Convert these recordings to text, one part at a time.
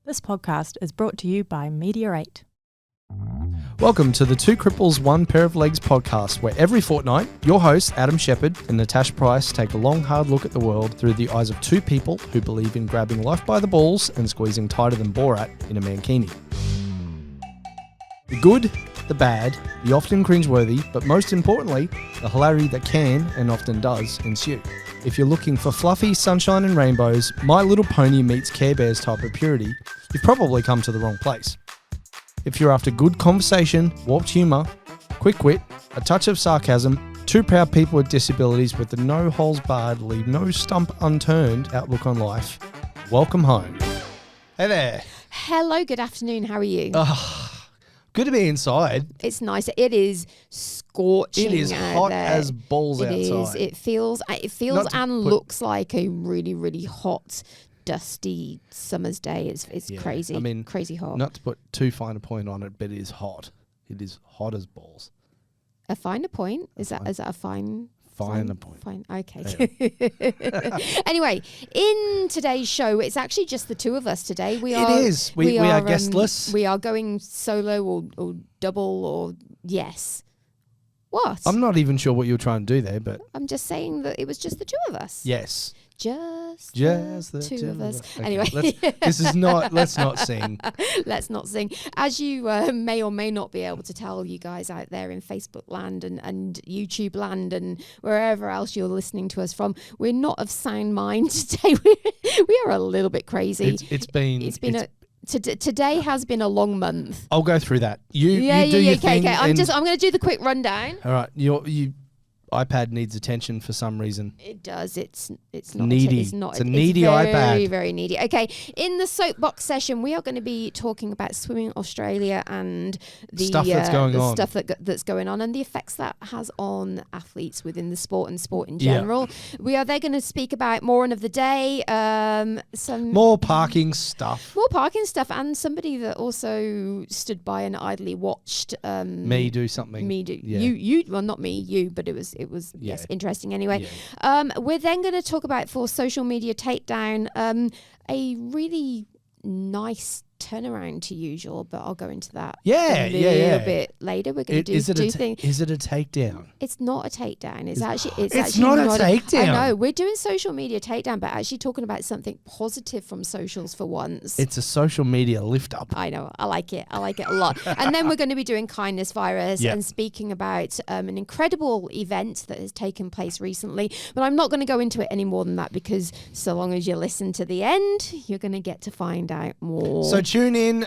This podcast is brought to you by Meteorate. Welcome to the Two Cripples, One Pair of Legs podcast, where every fortnight, your hosts, Adam Shepherd and Natasha Price, take a long, hard look at the world through the eyes of two people who believe in grabbing life by the balls and squeezing tighter than Borat in a mankini. The good, the bad, the often cringeworthy, but most importantly, the hilarity that can, and often does, ensue. If you're looking for fluffy sunshine and rainbows, My Little Pony meets Care Bears type of purity, you've probably come to the wrong place. If you're after good conversation, warped humour, quick wit, a touch of sarcasm, two proud people with disabilities with the no holes barred, leave no stump unturned outlook on life, welcome home. Hey there. Hello, good afternoon. How are you? Good to be inside. It's nice. It is scorching. It is hot there. as balls It outside. is. It feels and looks like a really, really hot, dusty summer's day. It's crazy. I mean, crazy hot. Not to put too fine a point on it, but it is hot. It is hot as balls. A finer point? Is that a fine? Finer point. Fine. Okay. Yeah. Anyway, in today's show, it's actually just the two of us today. We are guestless. We are going solo or double or yes. What? I'm not even sure what you're trying to do there, but I'm just saying that it was just the two of us. yes. Just the two of us. Okay, Anyway. let's not sing. Let's not sing. As you may or may not be able to tell, you guys out there in Facebook land and YouTube land and wherever else you're listening to us from, we're not of sound mind today. We are a little bit crazy. Today has been a long month. I'll go through that. You do your thing. Okay. I'm going to do the quick rundown. All right. You iPad needs attention for some reason. It does. It's not needy. It's not. It's a needy very, iPad. Very, very needy. Okay. In the soapbox session, we are going to be talking about Swimming Australia and the stuff that's going on and the effects that has on athletes within the sport and sport in general. Yeah. We are there going to speak about Moron of the Day, some more parking stuff, and somebody that also stood by and idly watched me do something. Yeah. You. Well, not me. You. But it was interesting anyway. Yeah. We're then going to talk about for social media takedown a really nice turnaround to usual, but I'll go into that a little bit later. We're going to do things. Is it a takedown? It's not a takedown. It's actually not a takedown. I know we're doing social media takedown, but actually talking about something positive from socials for once. It's a social media lift up. I know. I like it a lot. And then we're going to be doing kindness virus and speaking about an incredible event that has taken place recently. But I'm not going to go into it any more than that because so long as you listen to the end, you're going to get to find out more. So tune in,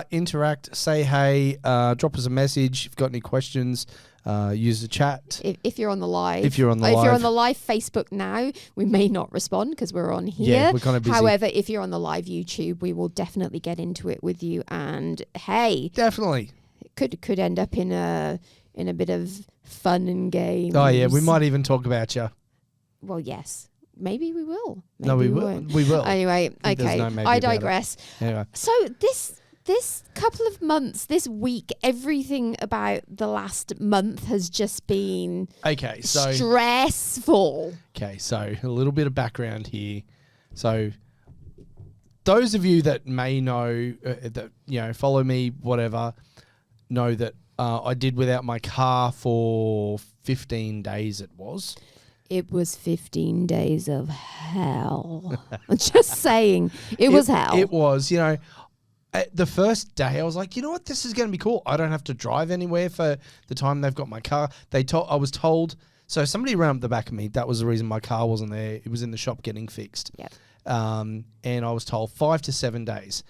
interact, say hey, drop us a message. If you've got any questions, use the chat. If you're on the live. If you're on the live Facebook now, we may not respond because we're on here. Yeah, we're kind of busy. However, if you're on the live YouTube, we will definitely get into it with you. And hey, definitely could end up in a bit of fun and games. Oh yeah, we might even talk about you. Well, yes. Maybe we will. Maybe no, we won't. We will. Anyway, okay. I digress. Anyway. So this couple of months, this week, everything about the last month has just been stressful. Okay, so a little bit of background here. So those of you that may know, that follow me, whatever, know that I did without my car for 15 days. It was. It was 15 days of hell. I'm just saying, it was hell. It was, the first day I was like, you know what, this is going to be cool. I don't have to drive anywhere for the time they've got my car. I was told, so somebody ran up the back of me. That was the reason my car wasn't there. It was in the shop getting fixed. Yep. And I was told 5 to 7 days,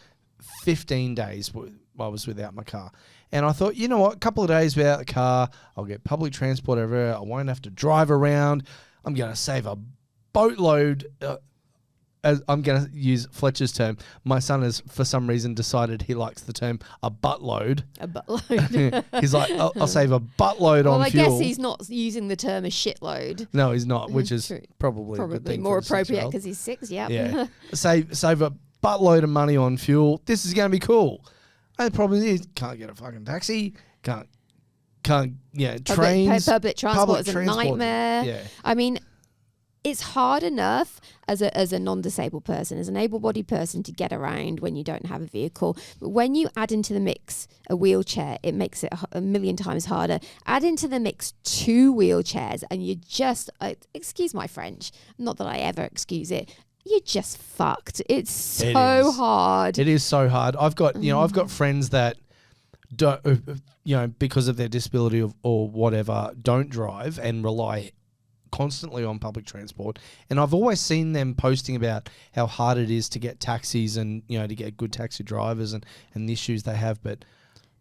15 days I was without my car. And I thought, you know what, a couple of days without the car, I'll get public transport everywhere. I won't have to drive around. I'm going to save a boatload. I'm going to use Fletcher's term. My son has, for some reason, decided he likes the term a buttload. A buttload. He's like, I'll save a buttload on fuel. Well, I guess he's not using the term a shitload. No, he's not, which is probably a good thing more appropriate because he's 6, yeah. Save a buttload of money on fuel. This is going to be cool. And the problem is, can't get a fucking taxi, can't trains. Public transport is a nightmare. Yeah. I mean, it's hard enough as a non-disabled person, as an able-bodied person, to get around when you don't have a vehicle. But when you add into the mix a wheelchair, it makes it a million times harder. Add into the mix 2 wheelchairs and you just, excuse my French, not that I ever excuse it, you're just fucked. It's so hard. It is so hard. I've got, I've got friends that don't, because of their disability or whatever, don't drive and rely constantly on public transport. And I've always seen them posting about how hard it is to get taxis and, to get good taxi drivers and the issues they have. But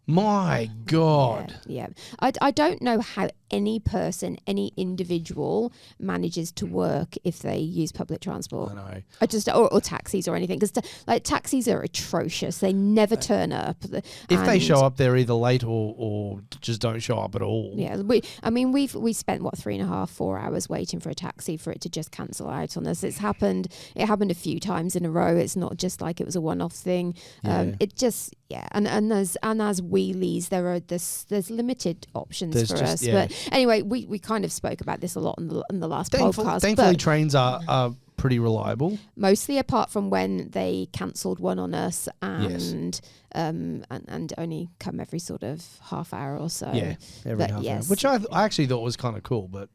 my God. Yeah. I don't know how any person, any individual manages to work if they use public transport. I know. Or taxis or anything, because taxis are atrocious. They never turn up. If they show up, they're either late or just don't show up at all. Yeah, we spent 3.5-4 hours waiting for a taxi for it to just cancel out on us. It happened a few times in a row. It's not just like it was a one-off thing. And as wheelies, there's limited options for us. But anyway, we kind of spoke about this a lot in the last podcast. Thankfully, trains are pretty reliable. Mostly, apart from when they cancelled one on us and only come every sort of half hour or so. Yeah, every half hour. Which I actually thought was kind of cool, but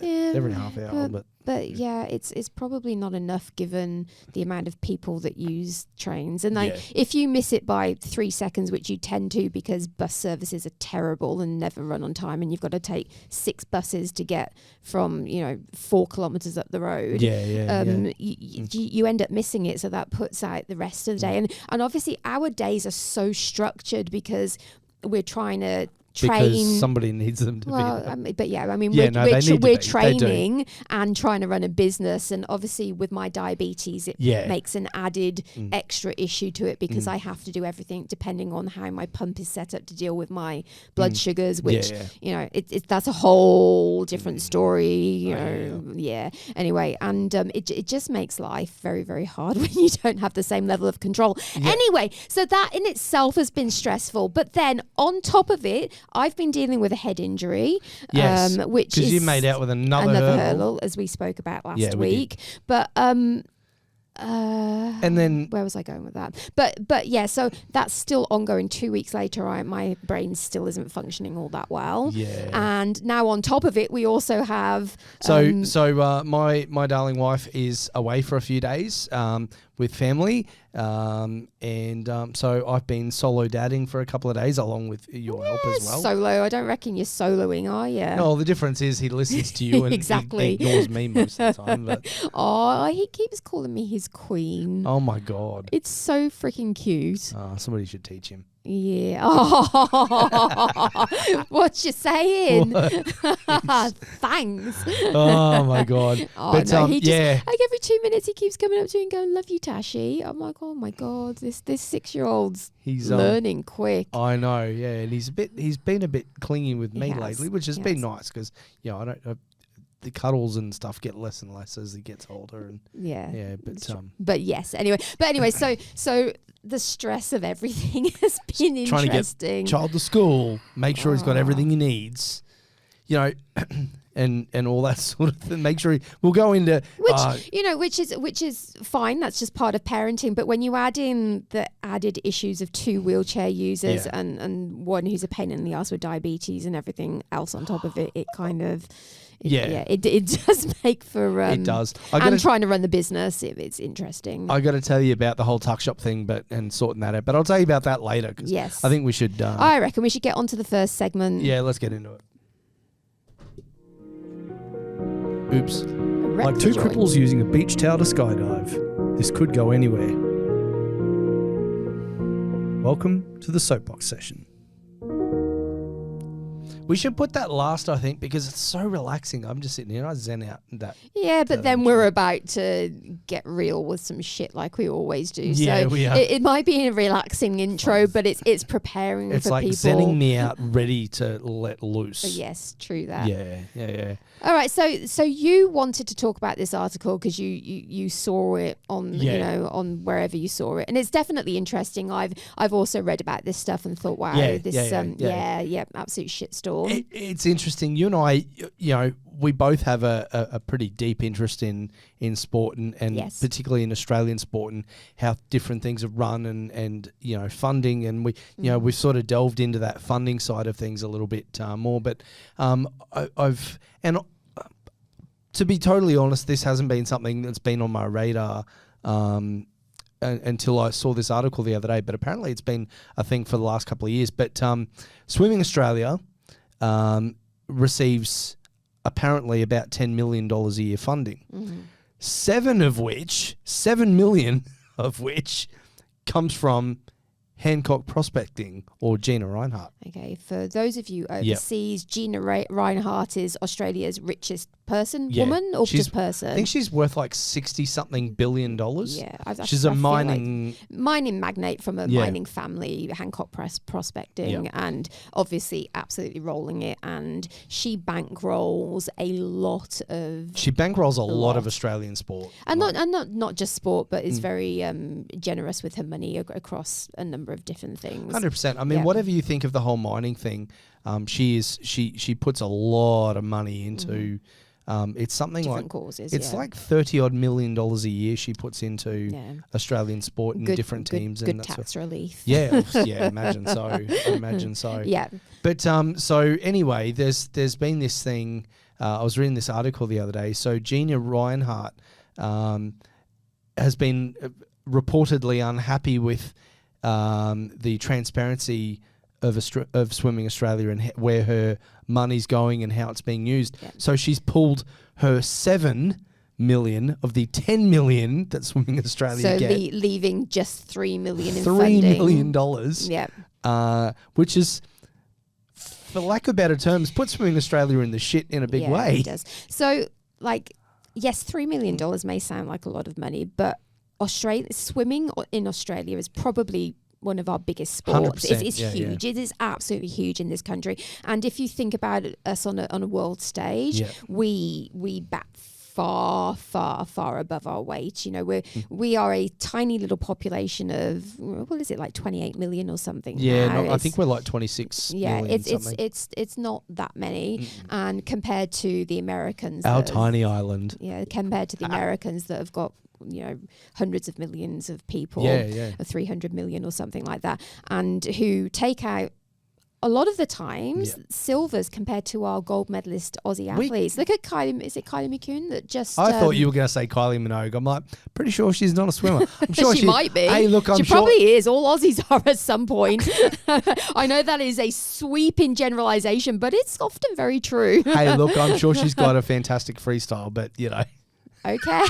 every half hour. But yeah, it's probably not enough given the amount of people that use trains. And if you miss it by 3 seconds, which you tend to because bus services are terrible and never run on time, and you've got to take 6 buses to get from 4 kilometres up the road. You end up missing it, so that puts out the rest of the day. And obviously our days are so structured because we're trying to train. Because somebody needs them to be there. We're training and trying to run a business, and obviously with my diabetes it makes an added extra issue to it because I have to do everything depending on how my pump is set up to deal with my blood sugars, which that's a whole different story. Anyway, and it just makes life very, very hard when you don't have the same level of control. Anyway, so that in itself has been stressful, but then on top of it, I've been dealing with a head injury, which is you made out with another hurdle, as we spoke about last week. But and then where was I going with that? But yeah, so that's still ongoing. 2 weeks later, my brain still isn't functioning all that well. Yeah. And now on top of it, we also have my darling wife is away for a few days with family. So I've been solo dadding for a couple of days along with your help as well. Solo? I don't reckon you're soloing, are you? No, the difference is he listens to you and exactly. he ignores me most of the time. But he keeps calling me his queen. Oh my God. It's so freaking cute. Somebody should teach him. Yeah. What you saying? Thanks. Oh my God. But no, he just, like every 2 minutes he keeps coming up to me and going, "Love you, Tashi." I'm like, oh my God, this 6-year-old's learning quick. I know, yeah, and he's been a bit clingy with me lately, which has been nice because the cuddles and stuff get less and less as he gets older, and but anyway, so the stress of everything has been interesting. Trying to get child to school, make sure he's got everything he needs, and all that sort of thing. Make sure we'll go into which is fine. That's just part of parenting. But when you add in the added issues of 2 wheelchair users and one who's a pain in the ass with diabetes and everything else on top of it, it kind of. It does make for it does. And trying to run the business, it's interesting. I got to tell you about the whole tuck shop thing, and sorting that out. But I'll tell you about that later. Cause I think we should. I reckon we should get on to the first segment. Yeah, let's get into it. Oops! Like 2 cripples using a beach towel to skydive. This could go anywhere. Welcome to the soapbox session. We should put that last, I think, because it's so relaxing. I'm just sitting here and I zen out that. Yeah, but then we're about to get real with some shit like we always do. Yeah, so we are. It might be a relaxing intro, but it's preparing it's for like people. It's like zenning me out, ready to let loose. Yes, true that. Yeah. All right, so you wanted to talk about this article because you saw it on on wherever you saw it, and it's definitely interesting. I've also read about this stuff and thought, wow, absolute shitstorm. It's interesting. You and I, we both have a pretty deep interest in sport and Yes. particularly in Australian sport and how different things are run and funding, and we've sort of delved into that funding side of things a little bit more. But to be totally honest, this hasn't been something that's been on my radar until I saw this article the other day. But apparently, it's been a thing for the last couple of years. But Swimming Australia receives apparently about $10 million a year funding, Mm-hmm. 7 million of which comes from Hancock Prospecting or Gina Reinhardt. Okay, for those of you overseas, Gina Reinhardt is Australia's richest woman, or just person? I think she's worth like $60-something billion. Yeah, she's a mining magnate from a mining family, Hancock Prospecting, and obviously absolutely rolling it. And she bankrolls a lot of Australian sport, and not just sport, but is very generous with her money across a number of different things. 100%. I mean, whatever you think of the whole mining thing, she puts a lot of money into. It's something different like causes. It's like $30-odd million a year she puts into Australian sport and different teams. Good and tax relief. Yeah, imagine so. Yeah. But so anyway, there's been this thing. I was reading this article the other day. So Gina Reinhardt has been reportedly unhappy with the transparency of Swimming Australia and where her money's going and how it's being used. Yeah. So she's pulled her 7 million of the 10 million that Swimming Australia get. So leaving just $3 million in funding. $3 million. Yeah. Which is, for lack of better terms, put Swimming Australia in the shit in a big way. It does. So, yes, $3 million may sound like a lot of money, but swimming in Australia is probably one of our biggest sports. It's huge. Yeah. It is absolutely huge in this country. And if you think about us on a world stage, we bat far above our weight. We are a tiny little population of, what is it, like 28 million or something? Yeah, I think we're like 26 million. It's not that many. And compared to the Americans, our tiny island. Yeah, compared to the Americans that have got hundreds of millions of people, or 300 million or something like that, and who take out a lot of the times silvers compared to our gold medalist Aussie athletes. Look at Kylie. Is it Kylie McCune that just? I thought you were going to say Kylie Minogue. I'm like, pretty sure she's not a swimmer. I'm sure she might be. Hey, look, she probably is. All Aussies are at some point. I know that is a sweeping generalisation, but it's often very true. Hey, look, I'm sure she's got a fantastic freestyle, but Okay,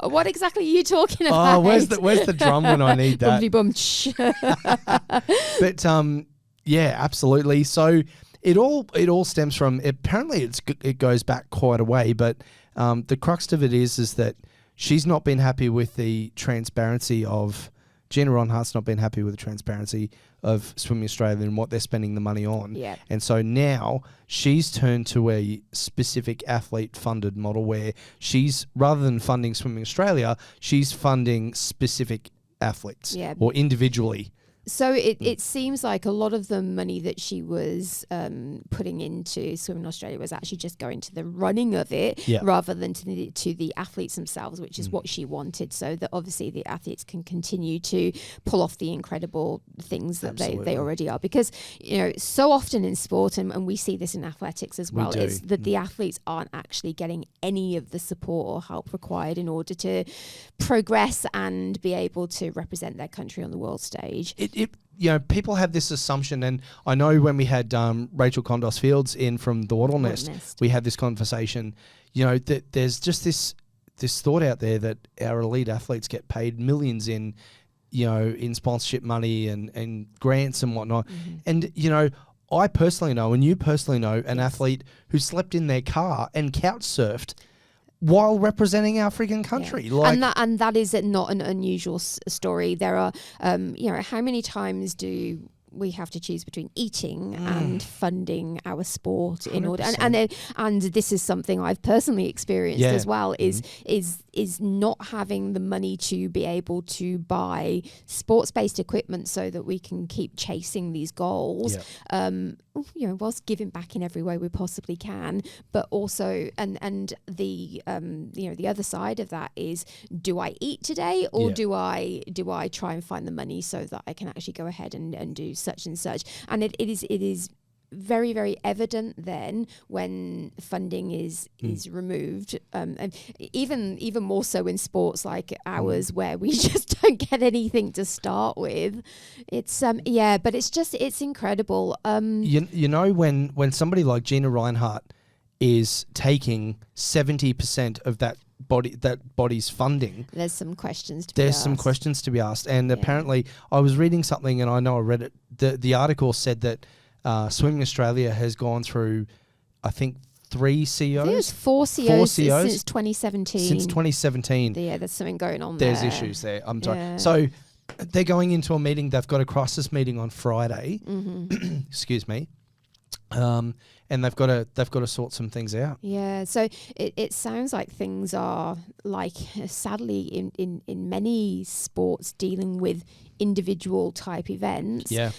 what exactly are you talking about? Oh, where's the drum when I need that? But yeah, absolutely. So it all stems from, apparently it goes back quite a way, but the crux of it is that she's not been happy with the transparency of Gina Reinhardt's not been happy with the transparency of Swimming Australia and what they're spending the money on. Yeah. And so now she's turned to a specific athlete-funded model where she's, rather than funding Swimming Australia, she's funding specific athletes or individually. So it seems like a lot of the money that she was putting into Swimming Australia was actually just going to the running of it rather than to the athletes themselves, which is what she wanted, so that obviously the athletes can continue to pull off the incredible things that they already are. Because, so often in sport, and we see this in athletics as well, is that the athletes aren't actually getting any of the support or help required in order to progress and be able to represent their country on the world stage. People have this assumption, and I know when we had Rachel Condos Fields in from the Wattle Nest, we had this conversation, that there's just this thought out there that our elite athletes get paid millions in sponsorship money and grants and whatnot. And, I personally know, and you personally know, an athlete who slept in their car and couch surfed while representing our freaking country. And that is not an unusual story. There are, how many times do we have to choose between eating and funding our sport in 100%. Order? And this is something I've personally experienced as well, is not having the money to be able to buy sports-based equipment so that we can keep chasing these goals. whilst giving back in every way we possibly can, but also, and the the other side of that is, do I eat today, or do I try and find the money so that I can actually go ahead and do such and such? And it is very, very evident then when funding is removed, and even more so in sports like ours, where we just don't get anything to start with. It's but it's incredible. When somebody like Gina Reinhart is taking 70% of that body's funding, there's some questions to be asked. And apparently I was reading something, and I know I read it, the article said that Swimming Australia has gone through, I think, 3 CEOs. I think it was 4 CEOs since 2017. Since 2017. Yeah, there's something going on there. There's there. issues there. I'm sorry. So they're going into a meeting. They've got a crisis meeting on Friday. Excuse me. And they've got to sort some things out. Yeah, so it sounds like things are like, sadly, in many sports dealing with individual type events. Yeah.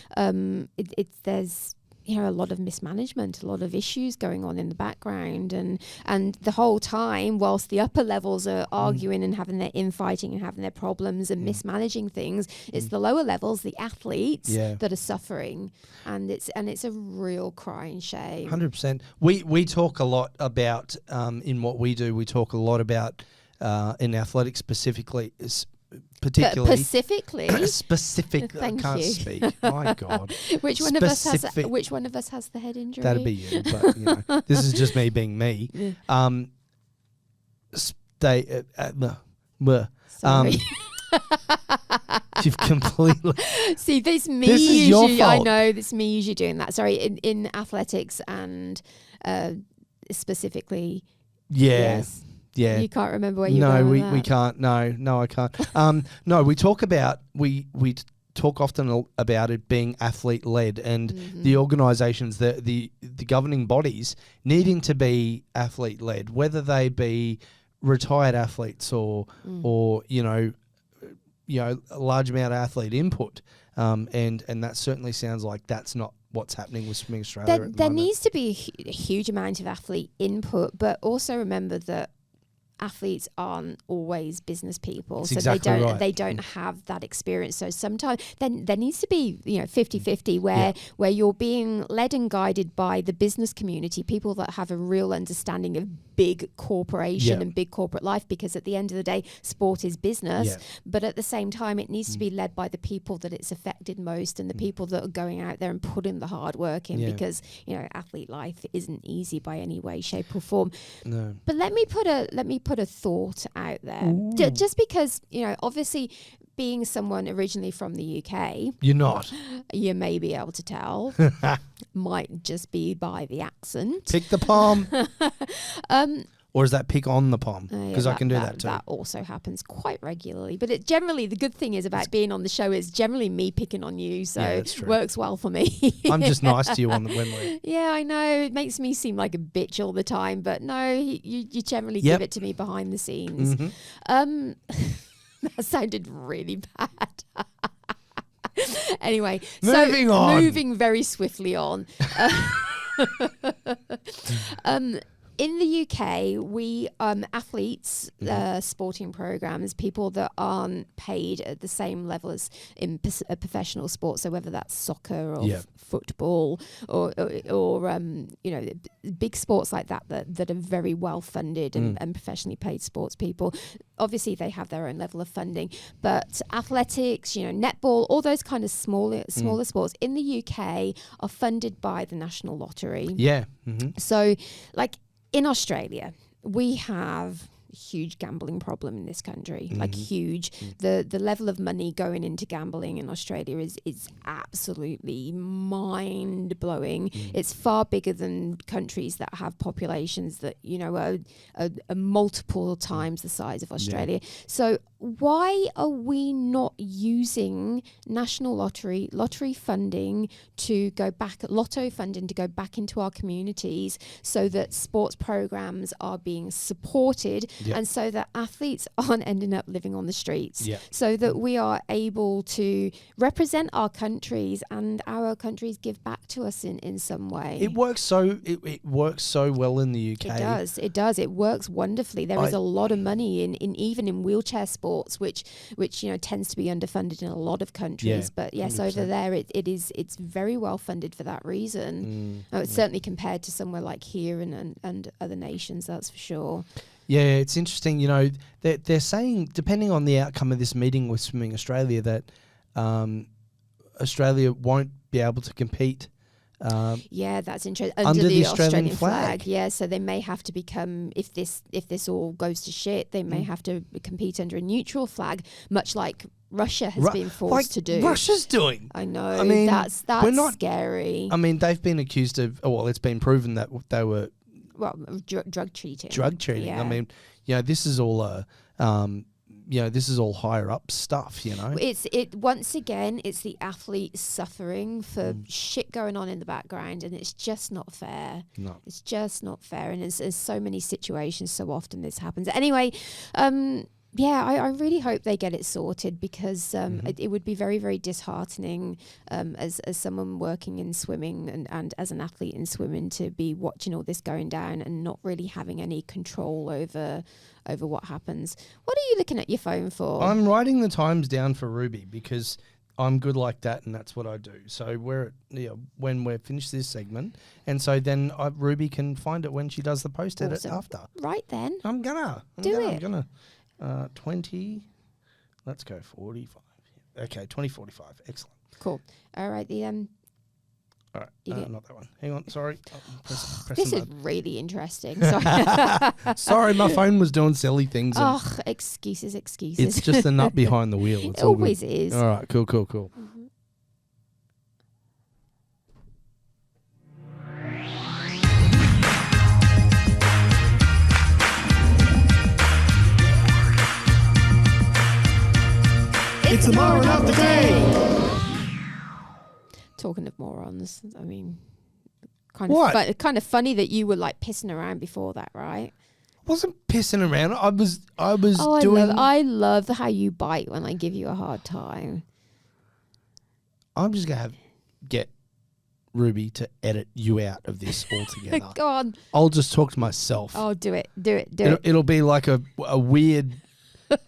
There's a lot of mismanagement, a lot of issues going on in the background, and the whole time, whilst the upper levels are arguing and having their infighting and having their problems and mismanaging things, it's the lower levels, the athletes, that are suffering, and it's a real crying shame. 100%. We talk a lot about in what we do. We talk a lot about in athletics particularly. Specifically, I can't speak. My God. Which one of us has the head injury? That'd be you. But this is just me being me. You've completely. See, this me. This is usually, your fault. I know this me usually doing that. Sorry, in athletics and specifically. Yeah. Yes. Yeah. You can't remember where you're going with that. We can't. No, I can't. No, we talk about we talk often about it being athlete led, and the organisations, the governing bodies needing to be athlete led, whether they be retired athletes or a large amount of athlete input, and that certainly sounds like that's not what's happening with Swimming Australia. There needs to be a huge amount of athlete input, but also remember that athletes aren't always business people. That's so exactly they don't have that experience. So sometimes then there needs to be 50-50 where you're being led and guided by the business community, people that have a real understanding of big corporation and big corporate life, because at the end of the day, sport is business. But at the same time, it needs to be led by the people that it's affected most, and the people that are going out there and putting the hard work in, because athlete life isn't easy by any way, shape or form. No. But let me put a thought out there. Just because, obviously being someone originally from the UK, you're not. You may be able to tell. Might just be by the accent. Pick the palm. Or is that pick on the palm? Because I can do that too. That also happens quite regularly. But it generally, the good thing is about being on the show is generally me picking on you. So it works well for me. I'm just nice to you when we're... Yeah, I know. It makes me seem like a bitch all the time. But no, you generally give it to me behind the scenes. That sounded really bad. Anyway, moving very swiftly on. In the UK, we athletes, sporting programs, people that aren't paid at the same level as in professional sports, so whether that's soccer or football or big sports like that are very well funded and professionally paid sports people. Obviously, they have their own level of funding, but athletics, netball, all those kind of smaller sports in the UK are funded by the National Lottery. Yeah. So, like, in Australia, we have a huge gambling problem in this country, like huge. The level of money going into gambling in Australia is absolutely mind-blowing. It's far bigger than countries that have populations that, are multiple times the size of Australia. So why are we not using National Lottery funding to go back, lotto funding to go back into our communities, so that sports programs are being supported Yep. and so that athletes aren't ending up living on the streets. Yeah. So that we are able to represent our countries and our countries give back to us in some way. It works so well in the UK. It does. It works wonderfully. There is a lot of money in even in wheelchair sports, which tends to be underfunded in a lot of countries. Yeah, But yes, 100%. over there it's very well funded for that reason. It's certainly compared to somewhere like here and other nations, that's for sure. Yeah, it's interesting. They're saying, depending on the outcome of this meeting with Swimming Australia, that Australia won't be able to compete. Yeah, that's interesting. Under the Australian flag. Yeah, so they may have to become, if this all goes to shit, they may have to compete under a neutral flag, much like Russia has been forced to do. Russia's doing. I know. I mean, that's we're not scary. I mean, they've been accused of. Well, it's been proven that they were Drug cheating. drug cheating. Yeah. I mean, this is all this is all higher up stuff. It's once again, it's the athlete suffering for shit going on in the background, and it's just not fair. No. It's just not fair, and there's so many situations, so often this happens. Anyway, I really hope they get it sorted, because it would be very, very disheartening as someone working in swimming and as an athlete in swimming to be watching all this going down and not really having any control over what happens. What are you looking at your phone for? I'm writing the times down for Ruby because I'm good like that, and that's what I do. So when we're finished this segment, and so then Ruby can find it when she does the post edit Awesome. after. Right then. I'm gonna Do it. I'm gonna 20. Let's go 45. Okay, 2045. Excellent. Cool. All right. All right, not that one. Hang on, sorry. Press This the is button. really interesting. Sorry. Sorry, my phone was doing silly things. And Excuses. it's just the nut behind the wheel. It's It all good. always is. All right, cool. It's the moron of the day. Talking of morons, I mean, What? kind of funny that you were like pissing around before that, right? I wasn't pissing around. I was Oh, doing. I love how you bite when I give you a hard time. I'm just gonna get Ruby to edit you out of this altogether. Go on. I'll just talk to myself. Oh, do it. Do it. It'll be like a weird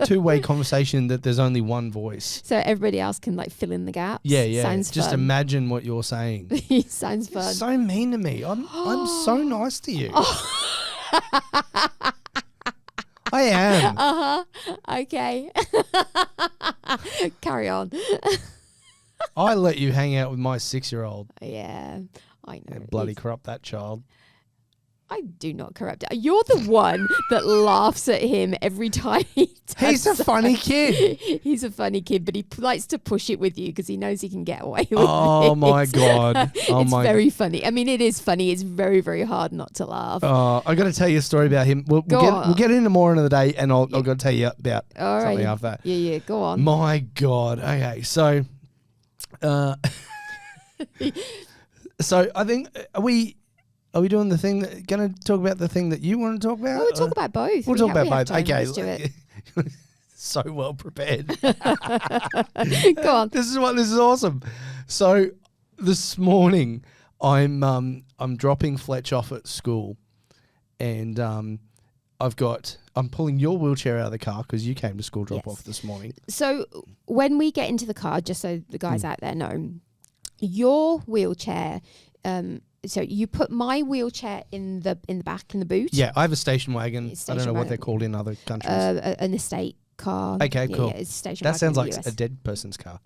two-way conversation that there's only one voice. So everybody else can like fill in the gaps. Yeah. Sounds Just fun. imagine what you're saying. Sounds You're fun. so mean to me. I'm so nice to you. I am. Okay. Carry on. I let you hang out with my 6-year-old. Yeah, I know. Yeah, bloody corrupt that child. I do not corrupt it. You're the one that laughs at him every time he does He's a funny kid. He's a funny kid, but he likes to push it with you because he knows he can get away with Oh it. my God. Oh it's my very funny. I mean, it is funny. It's very, very hard not to laugh. I got to tell you a story about him. We'll get into more into the day, and I'll got to tell you about All right. something after that. Yeah, go on. My God. Okay, so, so I think are we doing the thing that going to talk about the thing that you want to talk about? We'll talk about both. We'll talk about we have both. time. Okay. Let's do it. So well prepared. Go on. This is awesome. So this morning I'm dropping Fletch off at school, and I'm pulling your wheelchair out of the car because you came to school drop off this morning. So when we get into the car, just so the guys out there know, your wheelchair. So you put my wheelchair in the back in the boot. Yeah, I have a station wagon. Station I don't know what wagon. they're called in other countries. An estate car. Okay, cool. Yeah, it's a station That wagon sounds in like the US. a dead person's car.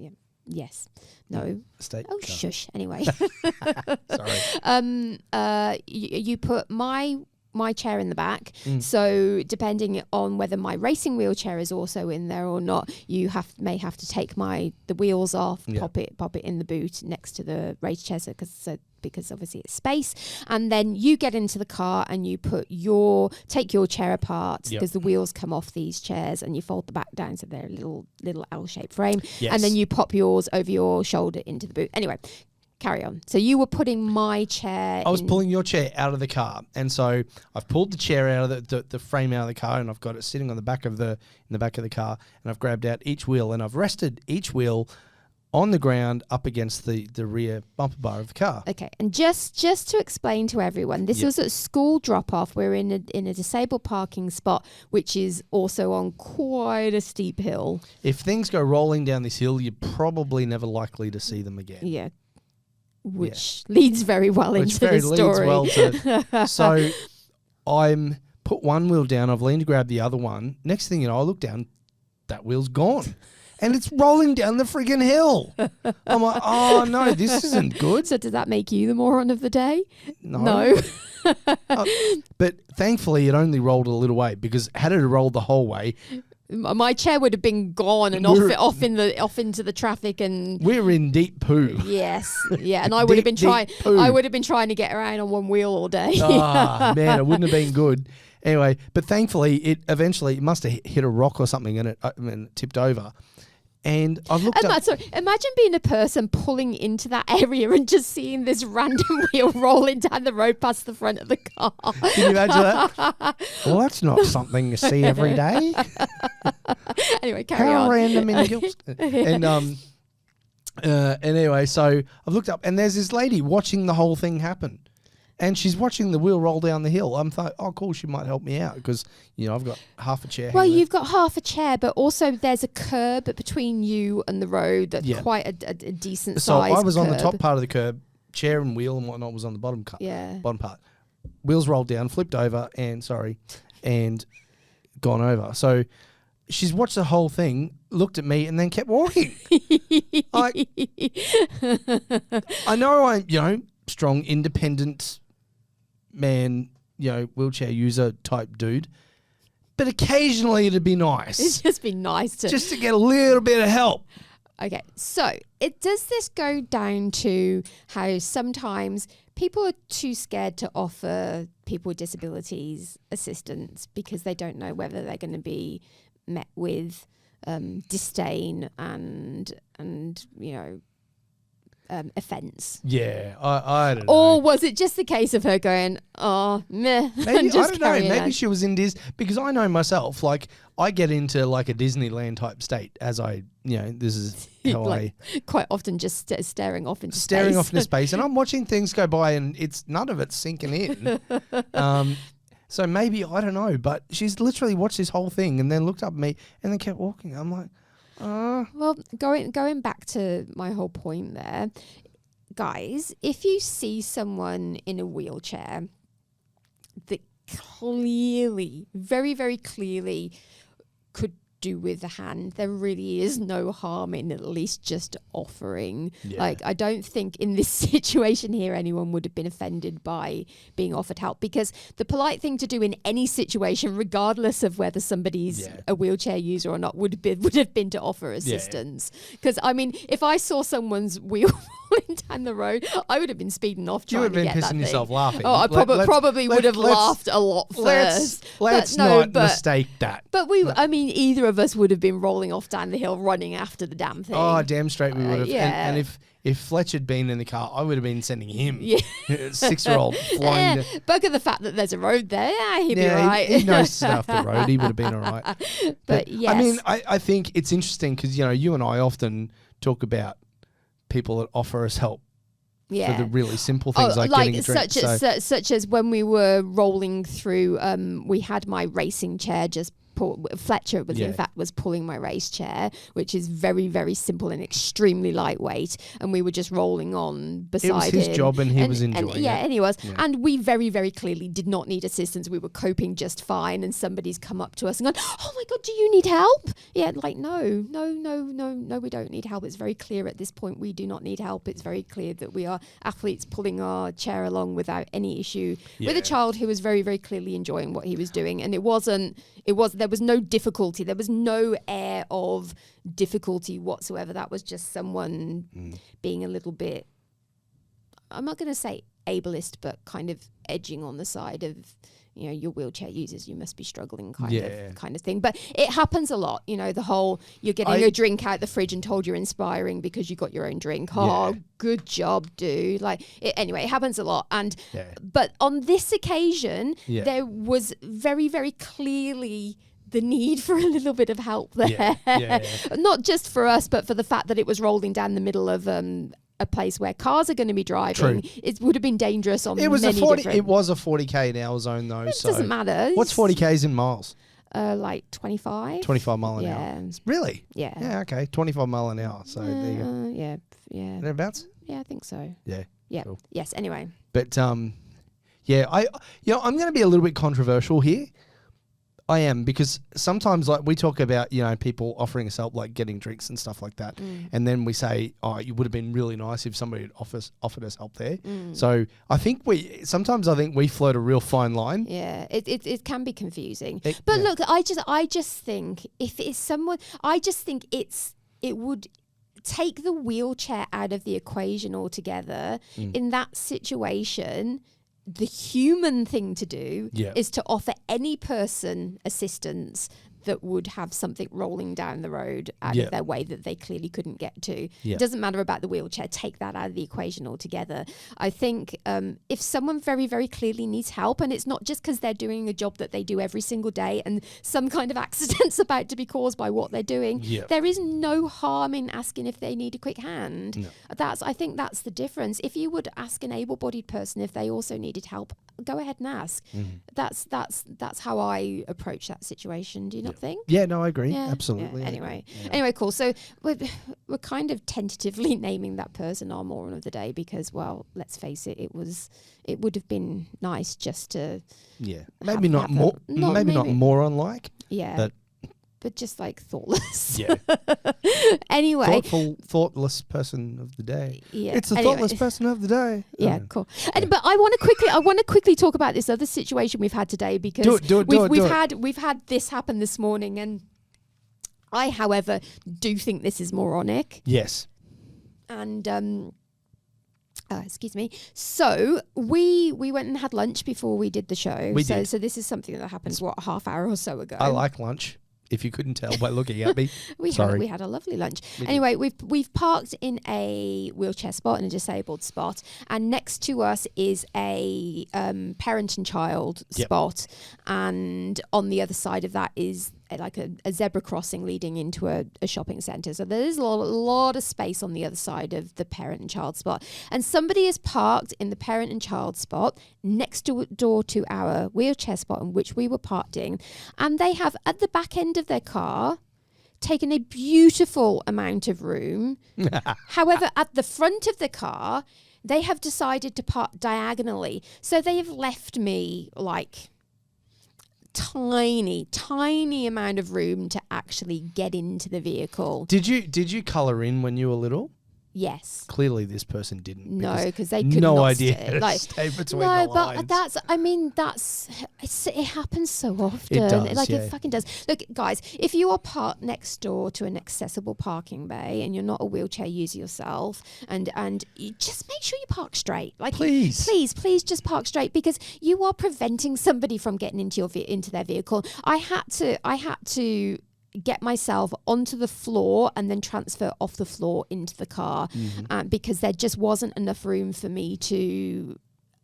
Yes. No. Estate Oh, car. shush. Anyway. Sorry. You put my chair in the back. Mm. So depending on whether my racing wheelchair is also in there or not, you may have to take the wheels off, Yeah. pop it in the boot next to the race chair because obviously it's space, and then you get into the car and you take your chair apart because the wheels come off these chairs, and you fold the back down so they're a little L-shaped frame, Yes. and then you pop yours over your shoulder into the boot. Anyway, carry on. So you were putting my chair. I was pulling your chair out of the car, and so I've pulled the chair out of the frame out of the car, and I've got it sitting on the back of the car, and I've grabbed out each wheel, and I've rested each wheel on the ground up against the rear bumper bar of the car. Okay, and just to explain to everyone, this was at school drop-off. We're in a disabled parking spot, which is also on quite a steep hill. If things go rolling down this hill, you're probably never likely to see them again. Yeah, which leads very well into the story. Leads well to, so I'm put one wheel down, I've leaned to grab the other one. Next thing you know, I look down, that wheel's gone. And it's rolling down the friggin' hill. I'm like, oh, no, this isn't good. So does that make you the moron of the day? No. But thankfully, it only rolled a little way, because had it rolled the whole way, my chair would have been gone and off into the traffic, and we're in deep poo. Yes, yeah, and I would have been trying. I would have been trying to get around on one wheel all day. Oh man, it wouldn't have been good. Anyway, but thankfully, it must have hit a rock or something, and it tipped over. And I've looked up. So imagine being a person pulling into that area and just seeing this random wheel rolling down the road past the front of the car. Can you imagine that? Well, that's not something you see every day. Anyway, carry on. How random in Gilston. And anyway, so I've looked up, and there's this lady watching the whole thing happen. And she's watching the wheel roll down the hill. I'm like, oh, cool, she might help me out, because, I've got half a chair. Well, you've got half a chair, but also there's a curb between you and the road that's quite a decent size. So I was on the top part of the curb, chair and wheel and whatnot was on the bottom part. Wheels rolled down, flipped over, and gone over. So she's watched the whole thing, looked at me, and then kept walking. I know I'm, strong, independent man, wheelchair user type dude. But occasionally it'd be nice. It'd just be nice to get a little bit of help. Okay, so does this go down to how sometimes people are too scared to offer people with disabilities assistance because they don't know whether they're going to be met with disdain and offence? Yeah, I don't know. Or was it just the case of her going, oh, meh, maybe, and just I don't know. Maybe on? she was in because I know myself, like, I get into like a Disneyland type state as I, this is how like, quite often just staring off into space. And I'm watching things go by, and none of it's sinking in. So maybe, I don't know, but she's literally watched this whole thing and then looked up at me and then kept walking. I'm like, well, going back to my whole point there, guys, if you see someone in a wheelchair that clearly, very, very clearly could do with a hand, there really is no harm in at least just offering. Yeah. Like, I don't think in this situation here anyone would have been offended by being offered help, because the polite thing to do in any situation, regardless of whether somebody's a wheelchair user or not, would have been to offer assistance. Because I mean, if I saw someone's wheel rolling down the road, I would have been speeding off trying to get that thing. You would have been pissing yourself laughing. Oh, I probably would have laughed a lot first. Let's not mistake that. But either of us would have been rolling off down the hill running after the damn thing. Oh, damn straight we would have. Yeah. And if Fletch had been in the car, I would have been sending him, 6-year-old, flying. Bugger the fact that there's a road there. He'd be all right. He knows stuff the road. He would have been all right. But yes. I mean, I think it's interesting because, you and I often talk about people that offer us help. For the really simple things like getting a drink. Such as when we were rolling through, we had my racing chair just Fletcher was pulling my race chair, which is very, very simple and extremely lightweight, and we were just rolling on beside him. It was his job and he was enjoying it. And he was. Yeah. And we very, very clearly did not need assistance. We were coping just fine, and somebody's come up to us and gone, oh my God, do you need help? Yeah, like, no, we don't need help. It's very clear at this point we do not need help. It's very clear that we are athletes pulling our chair along without any issue with a child who was very, very clearly enjoying what he was doing. And there was no difficulty. There was no air of difficulty whatsoever. That was just someone being a little bit, I'm not going to say ableist, but kind of edging on the side of, you know, your wheelchair users, you must be struggling kind of thing. But it happens a lot, you know, the whole you're getting a drink out the fridge and told you're inspiring because you got your own drink. Oh, good job, dude. Like, anyway, it happens a lot. And but on this occasion, there was very, very clearly the need for a little bit of help there. Not just for us, but for the fact that it was rolling down the middle of a place where cars are going to be driving. True. It would have been dangerous on it was many a 40. different... It was a 40k an hour zone though. It so doesn't matter. What's 40k's in miles? Like 25. 25 mile an hour. Really? Yeah. Yeah. Okay. 25 mile an hour. So there you go. Yeah. Thereabouts. Yeah, I think so. Yeah. Yeah. Cool. Yes. Anyway. But I'm going to be a little bit controversial here. I am, because sometimes, like, we talk about, you know, people offering us help, like getting drinks and stuff like that. And then we say, oh, it would have been really nice if somebody had offered us help there. So I think we float a real fine line. Yeah, it can be confusing. But look, I just think if it's someone, it would take the wheelchair out of the equation altogether. In that situation, the human thing to do is to offer any person assistance that would have something rolling down the road out of their way that they clearly couldn't get to. It doesn't matter about the wheelchair. Take that out of the equation altogether. I think if someone very, very clearly needs help, and it's not just because they're doing a job that they do every single day and some kind of accident's about to be caused by what they're doing, there is no harm in asking if they need a quick hand. No. I think that's the difference. If you would ask an able-bodied person if they also needed help, go ahead and ask. That's how I approach that situation. Do you not think? Yeah, no, I agree. Absolutely. Anyway, cool. So we're kind of tentatively naming that person our moron of the day because, well, let's face it, it would have been nice just to maybe not moron like. But just like thoughtless. Yeah. Anyway. Thoughtless person of the day. Yeah. It's a thoughtless person of the day. Yeah, cool. But I want to quickly talk about this other situation we've had today because we've had this happen this morning, and I, however, do think this is moronic. Yes. And excuse me. So we went and had lunch before we did the show. So this is something that happened a half hour or so ago. I like lunch, if you couldn't tell by looking at me. we had a lovely lunch. Anyway, we've parked in a wheelchair spot, in a disabled spot, and next to us is a parent and child spot, and on the other side of that is like a zebra crossing leading into a shopping centre. So there is a lot of space on the other side of the parent and child spot. And somebody is parked in the parent and child spot next door to our wheelchair spot in which we were parked in. And they have, at the back end of their car, taken a beautiful amount of room. However, at the front of the car, they have decided to park diagonally. So they have left me like tiny amount of room to actually get into the vehicle. Did you colour in when you were little? Yes. Clearly this person didn't. No, because they could no not idea how to stay between the lines. But it happens so often. It does, It fucking does. Look, guys, if you are parked next door to an accessible parking bay and you're not a wheelchair user yourself, and you just make sure you park straight. Like, please just park straight, because you are preventing somebody from getting into their vehicle. I had to get myself onto the floor and then transfer off the floor into the car because there just wasn't enough room for me to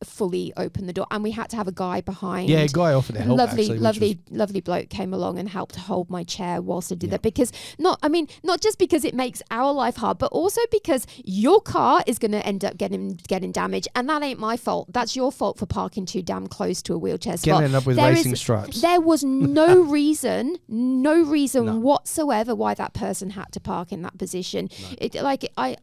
fully open the door, and we had to have a guy behind. Yeah, a guy offered to help. Lovely bloke came along and helped hold my chair whilst I did that, because not just because it makes our life hard, but also because your car is going to end up getting damaged, and that ain't my fault. That's your fault for parking too damn close to a wheelchair spot. Going to end up with racing stripes. There was no reason whatsoever why that person had to park in that position. No.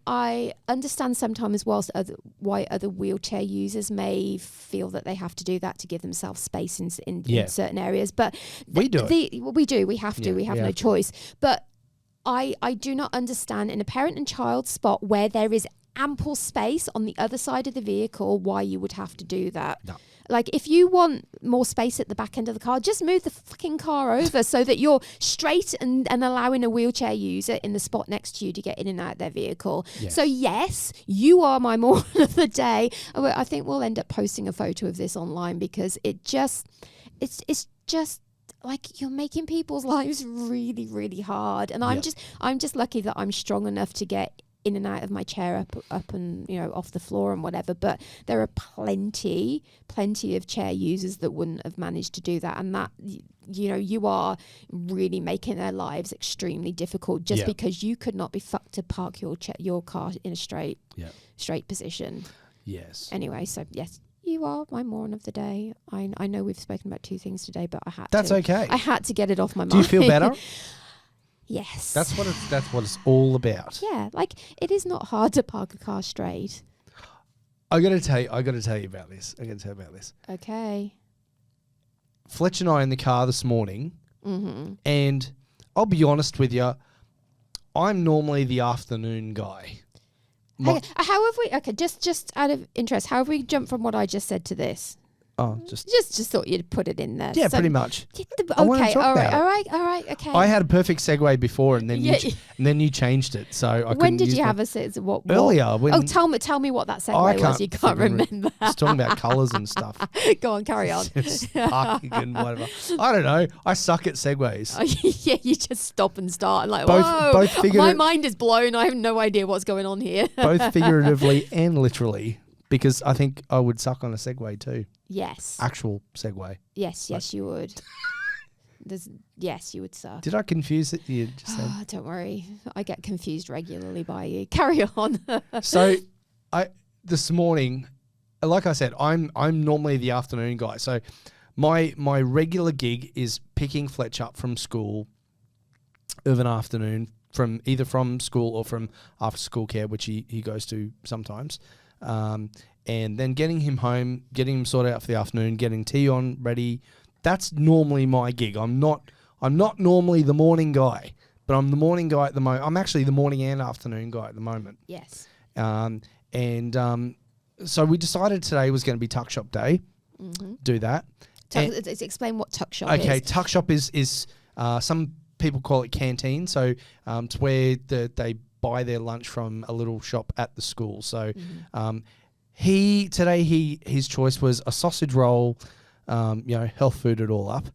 I understand sometimes why other wheelchair users may feel that they have to do that to give themselves space in certain areas, but we have no choice. But I do not understand, in a parent and child spot where there is ample space on the other side of the vehicle, why you would have to do that. No. Like, if you want more space at the back end of the car, just move the fucking car over so that you're straight and allowing a wheelchair user in the spot next to you to get in and out of their vehicle. Yes. So yes, you are my moron of the day. I think we'll end up posting a photo of this online because it's just like you're making people's lives really, really hard. And I'm just lucky that I'm strong enough to get in and out of my chair up and, you know, off the floor and whatever. But there are plenty of chair users that wouldn't have managed to do that. And that, you know, you are really making their lives extremely difficult just because you could not be fucked to park your car in a straight position. Yes. Anyway, so yes, you are my moron of the day. I know we've spoken about two things today, but That's okay. I had to get it off my mind. Do you feel better? Yes. That's what it's all about. Yeah, like it is not hard to park a car straight. I got to tell you about this. Okay. Fletch and I in the car this morning, and I'll be honest with you, I'm normally the afternoon guy. Okay, how have we? Okay, just out of interest, how have we jumped from what I just said to this? Oh, just thought you'd put it in there. Yeah, So- pretty much. Okay, all right. Okay. I had a perfect segue before, and then you changed it. So I when couldn't did use you my- have a sense? What earlier? When Oh, tell me what that segue was. You can't remember. It's talking about colours and stuff. Go on, carry on. It's parking and whatever. I don't know. I suck at segues. Yeah, you just stop and start and like, Both whoa, my mind is blown. I have no idea what's going on here. Both figuratively and literally, because I think I would suck on a segue too. Yes. Actual segue. Yes, you would. Yes, you would suck. Did I confuse it? You just said. Oh, don't worry. I get confused regularly by you. Carry on. So, this morning, like I said, I'm normally the afternoon guy. So, my regular gig is picking Fletch up from school of an afternoon, from either from school or from after school care, which he goes to sometimes. And then getting him home, getting him sorted out for the afternoon, getting tea on ready. That's normally my gig. I'm not normally the morning guy, but I'm the morning guy at the moment. I'm actually the morning and afternoon guy at the moment. Yes. So we decided today was going to be tuck shop day. Do that. Explain what tuck shop is. Okay, tuck shop is some people call it canteen. So it's where they buy their lunch from a little shop at the school. So his choice was a sausage roll. Health food it all up.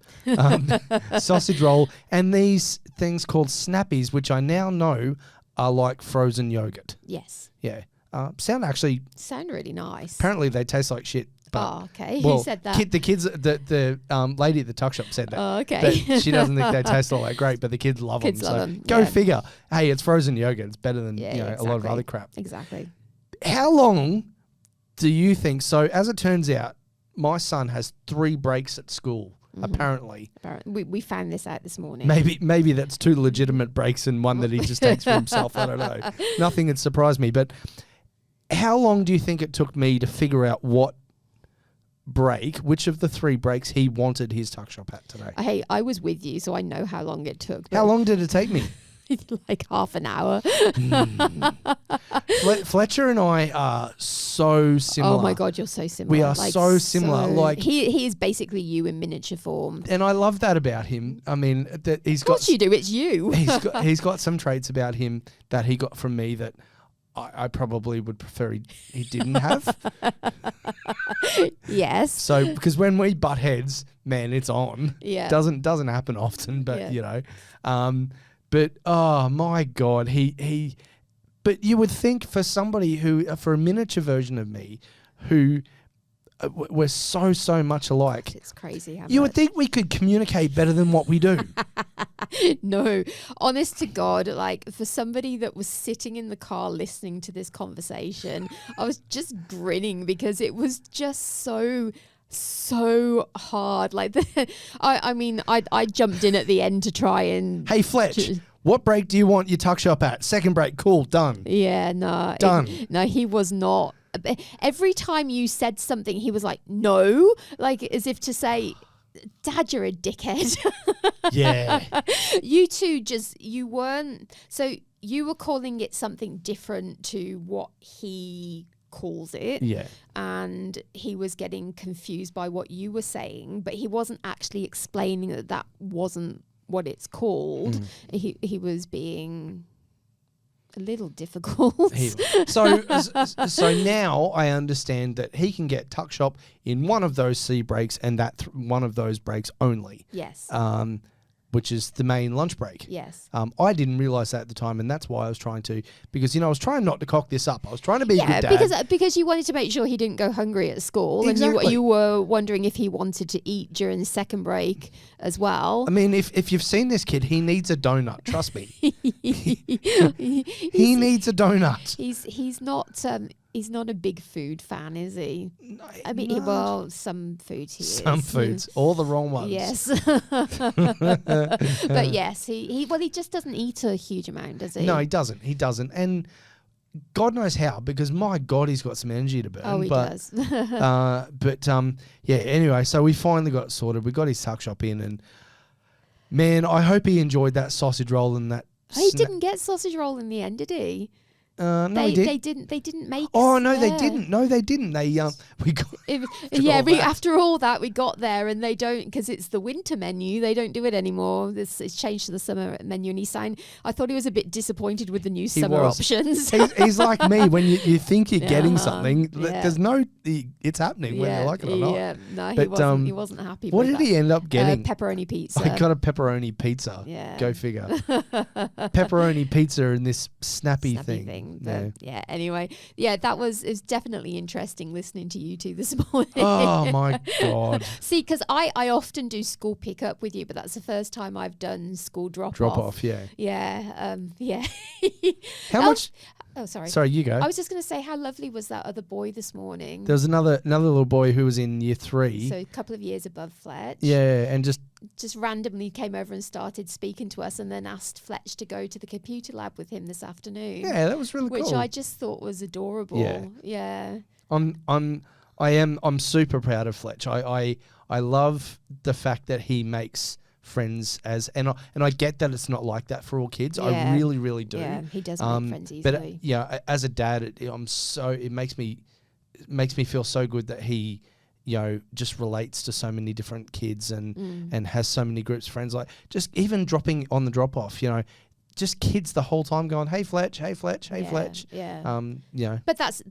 Sausage roll and these things called snappies, which I now know are like frozen yogurt. Yes. Yeah. Sound really nice. Apparently they taste like shit. But, okay. Well, Who said that? The kids, the lady at the tuck shop said that. Oh, okay. That she doesn't think they taste all that great, but the kids love them. Love them. Go figure. Hey, it's frozen yogurt. It's better than a lot of other crap. Exactly. How long do you think? So as it turns out, my son has 3 breaks at school. Apparently, we found this out this morning. Maybe that's 2 legitimate breaks and one that he just takes for himself. I don't know. Nothing had surprised me. But how long do you think it took me to figure out which of the 3 breaks he wanted his tuck shop at today? Hey, I was with you, so I know how long it took. How long did it take me? Like half an hour. Fletcher and I are so similar. Oh my God, you're so similar. We are so similar. Like he is basically you in miniature form. And I love that about him. I mean, that he's got. Of course you do. It's you. he's got some traits about him that he got from me that I probably would prefer he didn't have. Yes. So because when we butt heads, man, it's on. Yeah. Doesn't happen often, but But oh my God, but you would think for somebody for a miniature version of me, who we're so much alike. It's crazy. You would think we could communicate better than what we do. No, honest to God, like for somebody that was sitting in the car listening to this conversation, I was just grinning because it was just so hard. Like I jumped in at the end to try and hey Fletch, what break do you want your tuck shop at? Second break, cool, done. Yeah, no, done. No, he was not. Every time you said something, he was like, no, like as if to say, Dad, you're a dickhead. Yeah. You two you weren't. So you were calling it something different to what he calls it. Yeah. And he was getting confused by what you were saying, but he wasn't actually explaining that wasn't what it's called. He was being a little difficult. So now I understand that he can get tuck shop in one of those C breaks, and that one of those breaks only. Yes. Which is the main lunch break. Yes. I didn't realise that at the time, and that's why I was trying to, because, I was trying not to cock this up. I was trying to be a good dad. Because you wanted to make sure he didn't go hungry at school. Exactly. And you were wondering if he wanted to eat during the second break as well. I mean, if you've seen this kid, he needs a donut. Trust me. he needs a donut. He's not a big food fan, is he? No, I mean, no. Well, some foods he is. Some foods, all the wrong ones. Yes. But yes, he just doesn't eat a huge amount, does he? No, he doesn't. And God knows how, because my God, he's got some energy to burn. Oh, he does. Anyway, so we finally got it sorted. We got his tuck shop in, and man, I hope he enjoyed that sausage roll and that. He didn't get sausage roll in the end, did he? No, he did. They didn't make. Oh no, they didn't. No, they didn't. They we got. After all that, we got there, and they don't, because it's the winter menu. They don't do it anymore. It's changed to the summer menu. And I thought he was a bit disappointed with the new summer options. He's like me. When you think you're getting something, there's no. It's happening whether you like it or not. Yeah, no, he wasn't happy. What did he end up getting? Pepperoni pizza. I got a pepperoni pizza. Yeah. Go figure. Pepperoni pizza and this snappy thing. But anyway, it's definitely interesting listening to you two this morning. Oh my God. See, because I often do school pickup with you, but that's the first time I've done school drop off. Yeah. How much? Oh, sorry. Sorry, you go. I was just going to say, how lovely was that other boy this morning? There was another little boy who was in year 3. So a couple of years above Fletch. Yeah, and just randomly came over and started speaking to us, and then asked Fletch to go to the computer lab with him this afternoon. Yeah, that was really cool. Which I just thought was adorable. Yeah. I'm super proud of Fletch. I love the fact that he makes friends and I get that it's not like that for all kids. I really, really do. Yeah, he does make friends easily. But as a dad, it makes me feel so good that he, just relates to so many different kids and has so many groups of friends. Like, just even dropping on the drop off, just kids the whole time going, "Hey Fletch, hey Fletch, hey Fletch." Yeah. But that's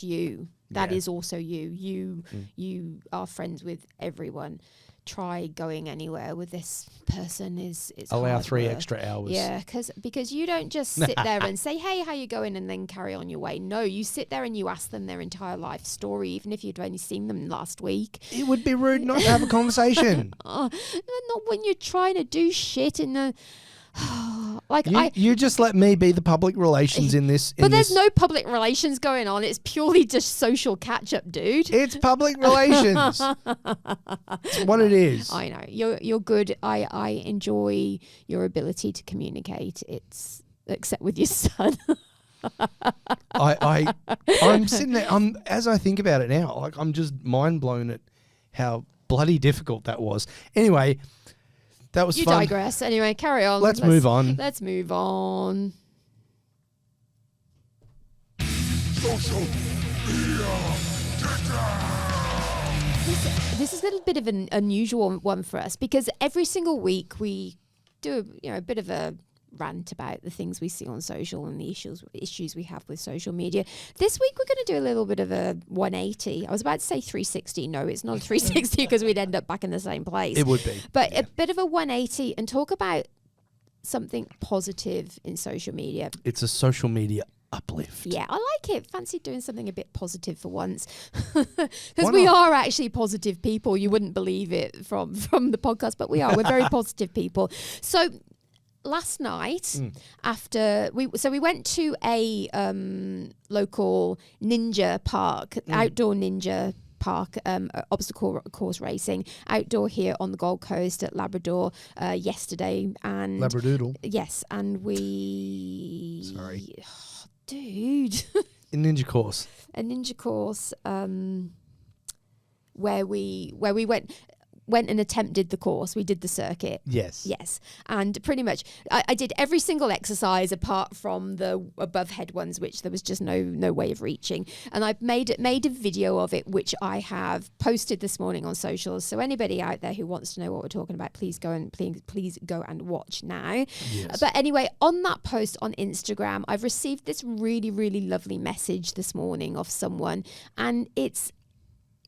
you. That is also you. You are friends with everyone. Try going anywhere with this person is allow 3 extra hours. Yeah, because you don't just sit there and say, "Hey, how you going?" and then carry on your way. No, you sit there and you ask them their entire life story, even if you'd only seen them last week. It would be rude not to have a conversation. Not when you're trying to do shit in the. You just let me be the public relations in this. But there's no public relations going on. It's purely just social catch-up, dude. It's public relations. It's what it is. I know. You're good. I enjoy your ability to communicate. It's except with your son. I'm sitting there. As I think about it now, like, I'm just mind blown at how bloody difficult that was. Anyway. That was fun. You digress. Anyway, carry on. Let's move on. Let's move on. Social media. This is a little bit of an unusual one for us, because every single week we do a bit of a rant about the things we see on social and the issues we have with social media. This week we're going to do a little bit of a 180. I was about to say 360. No, it's not a 360 because we'd end up back in the same place. It would be. But a bit of a 180 and talk about something positive in social media. It's a social media uplift. Yeah, I like it. Fancy doing something a bit positive for once. Because we are actually positive people. You wouldn't believe it from the podcast, but we are. We're very positive people. So last night, after we went to a local ninja park, outdoor ninja park, obstacle course racing, outdoor here on the Gold Coast at Labrador yesterday. And Labradoodle. Yes, and we... Sorry. Oh, dude. A ninja course. A ninja course where we went... went and attempted the course. We did the circuit. Yes. Yes. And pretty much I did every single exercise apart from the above head ones, which there was just no way of reaching. And I've made a video of it, which I have posted this morning on socials. So anybody out there who wants to know what we're talking about, please go and watch now. Yes. But anyway, on that post on Instagram, I've received this really, really lovely message this morning of someone. And it's,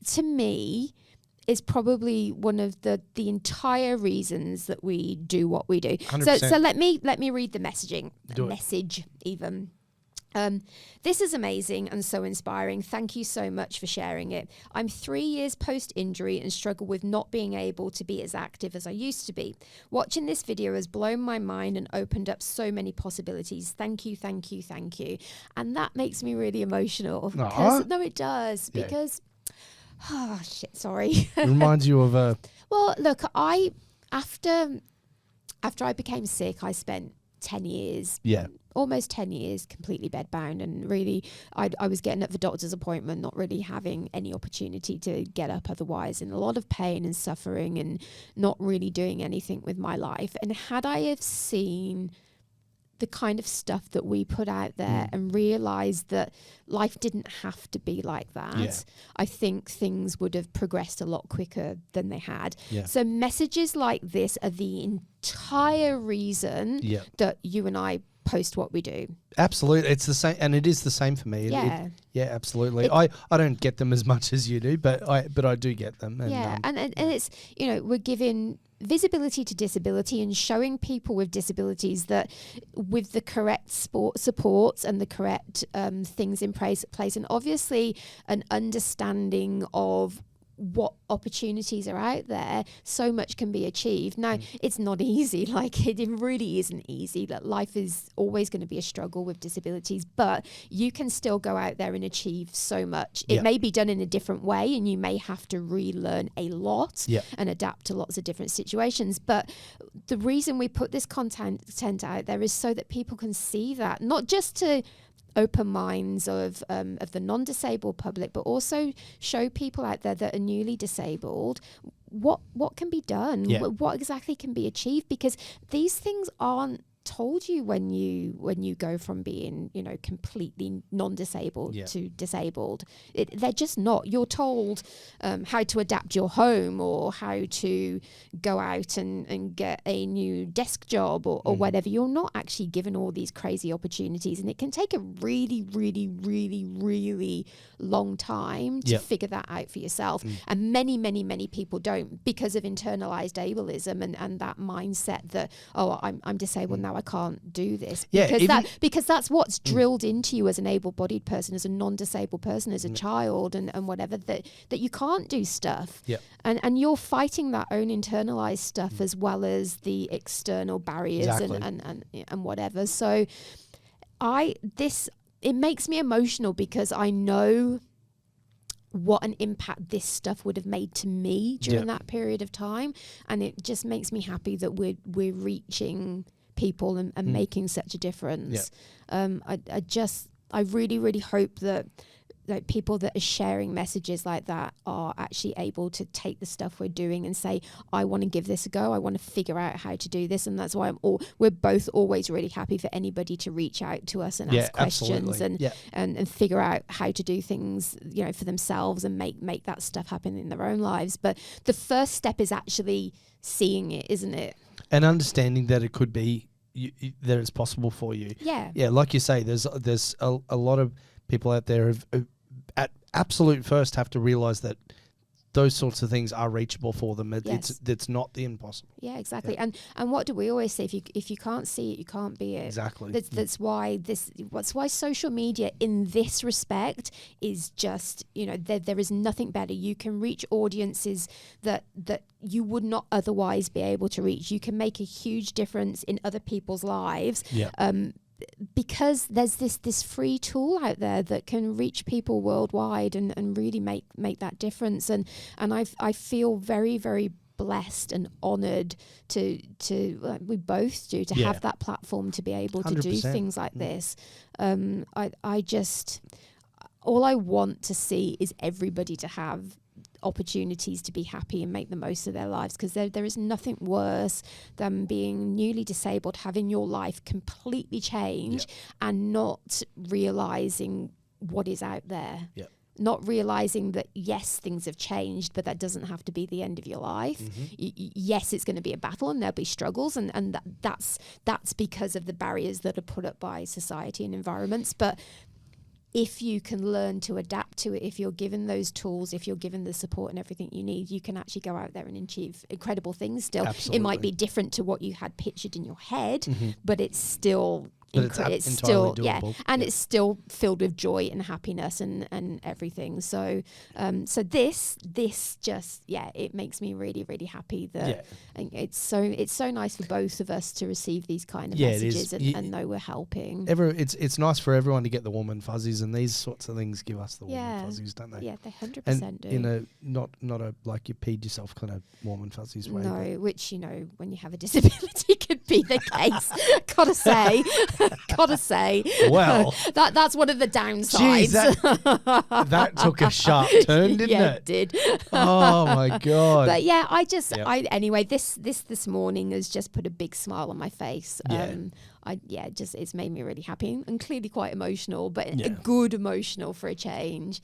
to me, is probably one of the entire reasons that we do what we do. 100%. So let me read the Do it. message even. This is amazing and so inspiring. Thank you so much for sharing it. I'm 3 years post-injury and struggle with not being able to be as active as I used to be. Watching this video has blown my mind and opened up so many possibilities. Thank you, thank you, thank you. And that makes me really emotional. No, it does. Yeah. Because... Oh, shit, sorry. It reminds you of a... Well, look, after I became sick, I spent 10 years, almost 10 years completely bedbound, and really I was getting up for doctor's appointment, not really having any opportunity to get up otherwise, in a lot of pain and suffering and not really doing anything with my life. And had I have seen the kind of stuff that we put out there and realized that life didn't have to be like that, I think things would have progressed a lot quicker than they had. So messages like this are the entire reason that you and I post what we do. Absolutely. It's the same, and it is the same for me. Yeah. Absolutely. I don't get them as much as you do, but I do get them. And, and it's, we're giving visibility to disability and showing people with disabilities that with the correct supports and the correct things in place, and obviously an understanding of what opportunities are out there, so much can be achieved. Now, it's not easy. Like, it really isn't easy. That life is always going to be a struggle with disabilities, but you can still go out there and achieve so much. It may be done in a different way, and you may have to relearn a lot and adapt to lots of different situations. But the reason we put this content out there is so that people can see that, not just to open minds of the non-disabled public, but also show people out there that are newly disabled what can be done, what exactly can be achieved, because these things aren't told you when you go from being completely non-disabled to disabled. They're just not. You're told how to adapt your home, or how to go out and get a new desk job, or whatever. You're not actually given all these crazy opportunities, and it can take a really, really, really, really long time to figure that out for yourself. And many, many, many people don't, because of internalized ableism and that mindset that, oh, I'm disabled now, I can't do this. Because that's what's drilled into you as an able-bodied person, as a non-disabled person, as a child, and whatever, that you can't do stuff. And you're fighting that own internalized stuff as well as the external barriers and whatever. So it makes me emotional, because I know what an impact this stuff would have made to me during that period of time, and it just makes me happy that we're reaching people and making such a difference. I really, really hope that people that are sharing messages like that are actually able to take the stuff we're doing and say, I want to give this a go. I want to figure out how to do this. And that's why we're both always really happy for anybody to reach out to us and ask questions and figure out how to do things, for themselves, and make that stuff happen in their own lives. But the first step is actually seeing it, isn't it? And understanding that it could be, that it's possible for you. Yeah, like you say, there's a lot of people out there who at absolute first have to realize that those sorts of things are reachable for them. It's not the impossible. Yeah, exactly. And what do we always say? If you can't see it, you can't be it. Exactly. That's why social media in this respect is just, there is nothing better. You can reach audiences that you would not otherwise be able to reach. You can make a huge difference in other people's lives. Because there's this free tool out there that can reach people worldwide and really make that difference. And I feel very, very blessed and honoured to we both do, to have that platform to be able to 100%. Do things like this. I just, all I want to see is everybody to have opportunities to be happy and make the most of their lives, because there is nothing worse than being newly disabled, having your life completely change and not realizing what is out there. Not realizing that, yes, things have changed, but that doesn't have to be the end of your life. Yes, it's going to be a battle and there'll be struggles, and that's because of the barriers that are put up by society and environments. But if you can learn to adapt to it, if you're given those tools, if you're given the support and everything you need, you can actually go out there and achieve incredible things still. Absolutely. It might be different to what you had pictured in your head, but it's still... it's still doable. And it's still filled with joy and happiness and everything. So so this just it makes me really, really happy that and it's so nice for both of us to receive these kind of messages and know we're helping. It's nice for everyone to get the warm and fuzzies, and these sorts of things give us the warm and fuzzies, don't they? Yeah, they 100% do. In a not a like you peed yourself kind of warm and fuzzies way. No, which when you have a disability could be the case. Gotta say, well, that's one of the downsides. Geez, that took a sharp turn, didn't it? It did. Oh my god! But anyway, this morning has just put a big smile on my face. It's made me really happy and clearly quite emotional, but a good emotional for a change.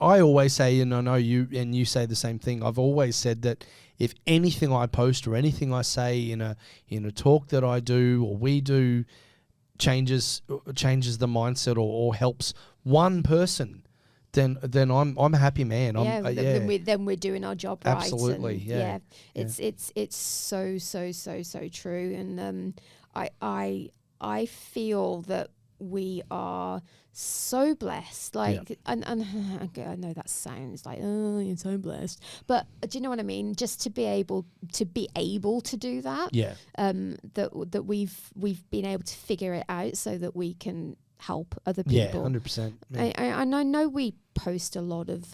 I always say, and I know you say the same thing. I've always said that if anything I post or anything I say in a talk that I do or we do changes the mindset or helps one person, then I'm a happy man. Then we're doing our job right. Absolutely, and it's so true, and I feel that we are so blessed, and I know that sounds like, oh, you're so blessed, but do you know what I mean? Just to be able to do that, that we've been able to figure it out so that we can help other people. 100%. And I know we post a lot of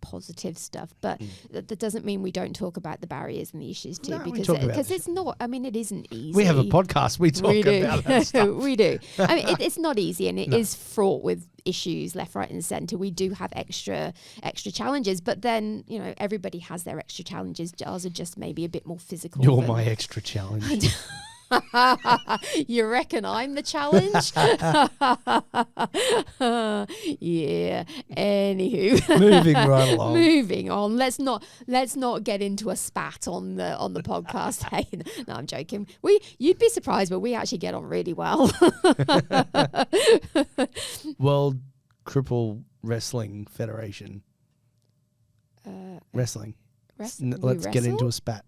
positive stuff, but that doesn't mean we don't talk about the barriers and the issues too, because it's not. I mean, it isn't easy. We have a podcast. We talk about that stuff. We do. I mean, it's not easy, and it is fraught with issues left, right, and centre. We do have extra challenges, but then everybody has their extra challenges. Ours are just maybe a bit more physical. You're my extra challenge. You reckon I'm the challenge? Yeah. Anywho, moving right along. Moving on. Let's not get into a spat on the podcast. Hey, no, I'm joking. You'd be surprised, but we actually get on really well. World Cripple Wrestling Federation. Wrestling. Let's get into a spat.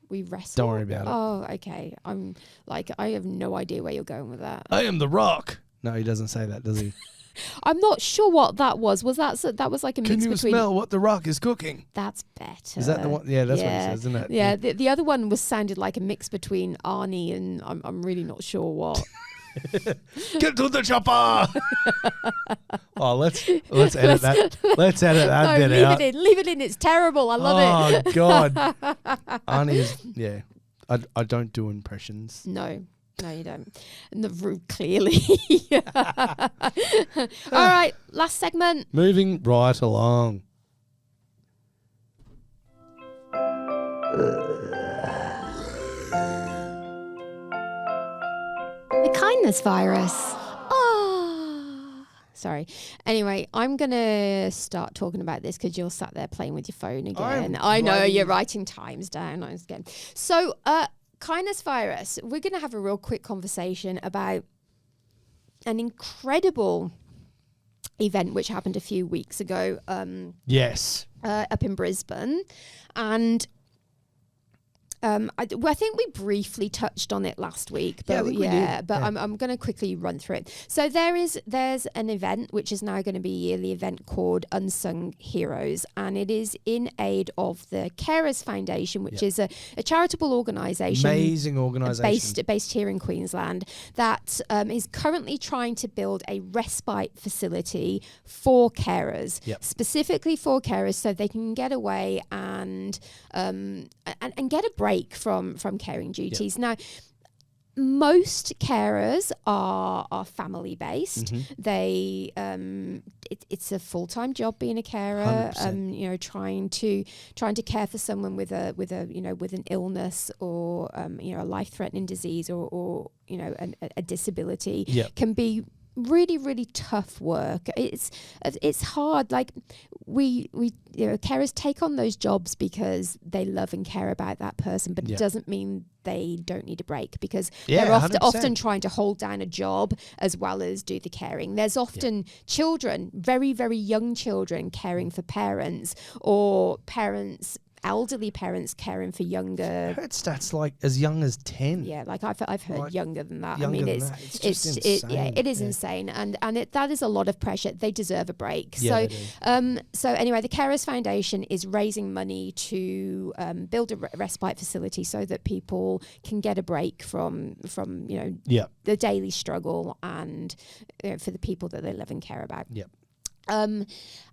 We wrestle. Don't worry about it. Oh, okay. I have no idea where you're going with that. I am the Rock. No, he doesn't say that, does he? I'm not sure what that was. Was that was like a mix between... Can you smell what the Rock is cooking? That's better. Is that the one? Yeah, that's what he says, isn't it? Yeah. The other one sounded like a mix between Arnie and I'm really not sure what. Get to the chopper! Oh, let's edit that. Let's edit that bit out. Leave it in. It's terrible. I love it. Oh God, Arnie is I don't do impressions. No, you don't. Clearly. All right, last segment. Moving right along. The kindness virus. Oh, sorry. Anyway, I'm going to start talking about this because you're sat there playing with your phone again. I know you're writing times down again. So, kindness virus, we're going to have a real quick conversation about an incredible event which happened a few weeks ago. Yes. Up in Brisbane. And I think we briefly touched on it last week, but we did. But I'm going to quickly run through it. So there's an event which is now going to be a yearly event called Unsung Heroes, and it is in aid of the Carers Foundation, which is a charitable organisation, amazing organisation based here in Queensland, that is currently trying to build a respite facility for carers, specifically for carers, so they can get away and get a break from caring duties. Now, most carers are family based. Mm-hmm. They it's a full-time job being a carer. 100%. Trying to care for someone with an illness or a life-threatening disease or a disability can be really, really tough work. It's hard. Like we carers take on those jobs because they love and care about that person, but it doesn't mean they don't need a break, because they're often trying to hold down a job as well as do the caring. There's often children, very, very young children, caring for parents, or elderly parents caring for younger. I heard stats like as young as 10. Yeah, like I've heard Like younger than that. younger than it's that. It's just insane. it is insane, and that is a lot of pressure. They deserve a break. Yeah, So anyway, the Carers Foundation is raising money to build a respite facility so that people can get a break from the daily struggle, and for the people that they love and care about. Yep.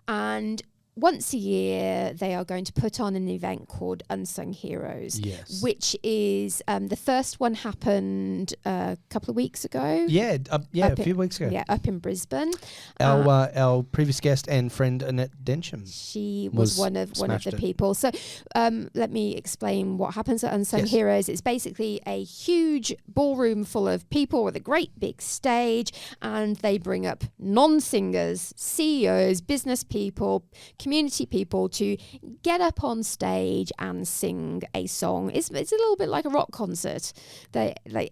And once a year, they are going to put on an event called Unsung Heroes, which is the first one happened a couple of weeks ago. A few weeks ago. Yeah, up in Brisbane. Our previous guest and friend Annette Densham. She was one of the people. So let me explain what happens at Unsung Heroes. It's basically a huge ballroom full of people with a great big stage, and they bring up non-singers, CEOs, business people, community people to get up on stage and sing a song. It's a little bit like a rock concert.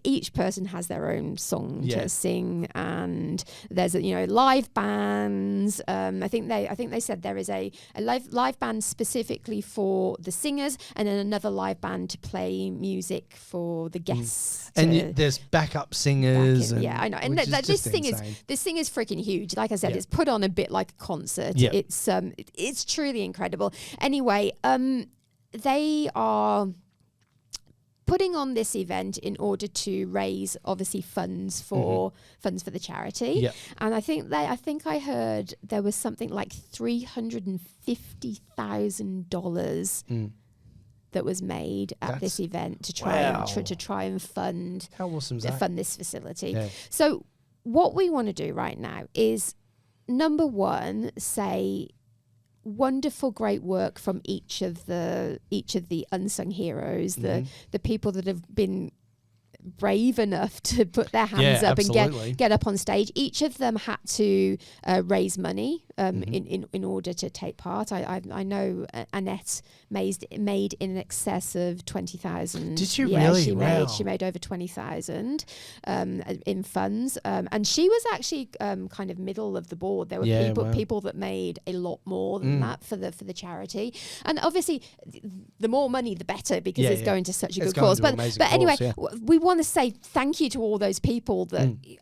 Each person has their own song to sing, and there's live bands. I think they said there is a live band specifically for the singers, and then another live band to play music for the guests. And there's backup singers. I know. And this thing is freaking huge. Like I said, it's put on a bit like a concert. It's truly incredible. Anyway, they are putting on this event in order to raise, obviously, funds for the charity. And I think I heard there was something like $350,000 that was made at this event to try and fund. How awesome is that? Fund this facility. Yeah. So what we want to do right now is, number one, say wonderful, great work from each of the unsung heroes, the people that have been brave enough to put their hands up and get up on stage. Each of them had to raise money in order to take part. I know Annette made in excess of 20,000. Did you really? She made over 20,000 in funds, and she was actually kind of middle of the board. There were people that made a lot more than that for the charity, and obviously the more money the better, because it's going to such a good cause. But anyway, we want to say thank you to all those people that you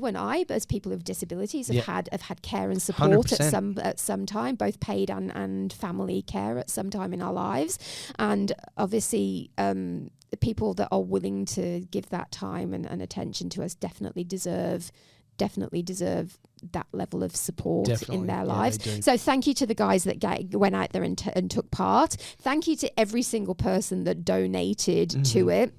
and I, as people with disabilities, have had care and support 100%. at some time, both paid and family care at some time in our lives, and obviously the people that are willing to give that time and attention to us definitely deserve that level of support in their lives. So thank you to the guys that went out there and took part. Thank you to every single person that donated to it.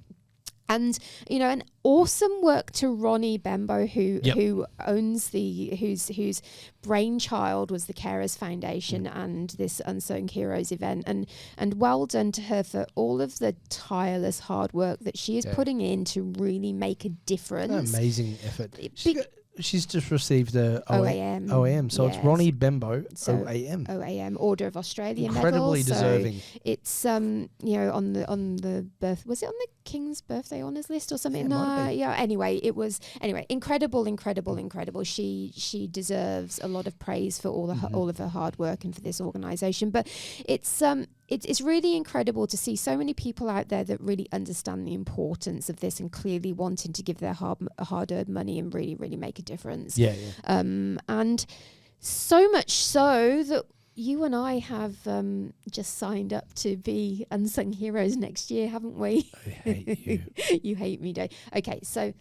And an awesome work to Ronnie Bembo, who owns whose brainchild was the Carers Foundation and this Unsung Heroes event, and well done to her for all of the tireless hard work that she is putting in to really make a difference. Amazing effort. She's just received the OAM. So it's Ronnie Bembo, OAM. OAM, Order of Australia Incredibly medal. deserving. So it's on the birth, was it on the King's birthday honours list or something? Anyway, it was incredible. She deserves a lot of praise for all of her hard work and for this organisation. But it's really incredible to see so many people out there that really understand the importance of this and clearly wanting to give their hard-earned money and really, really make a difference. And so much so that you and I have just signed up to be Unsung Heroes next year, haven't we? I hate you. You hate me, Dave. Okay, so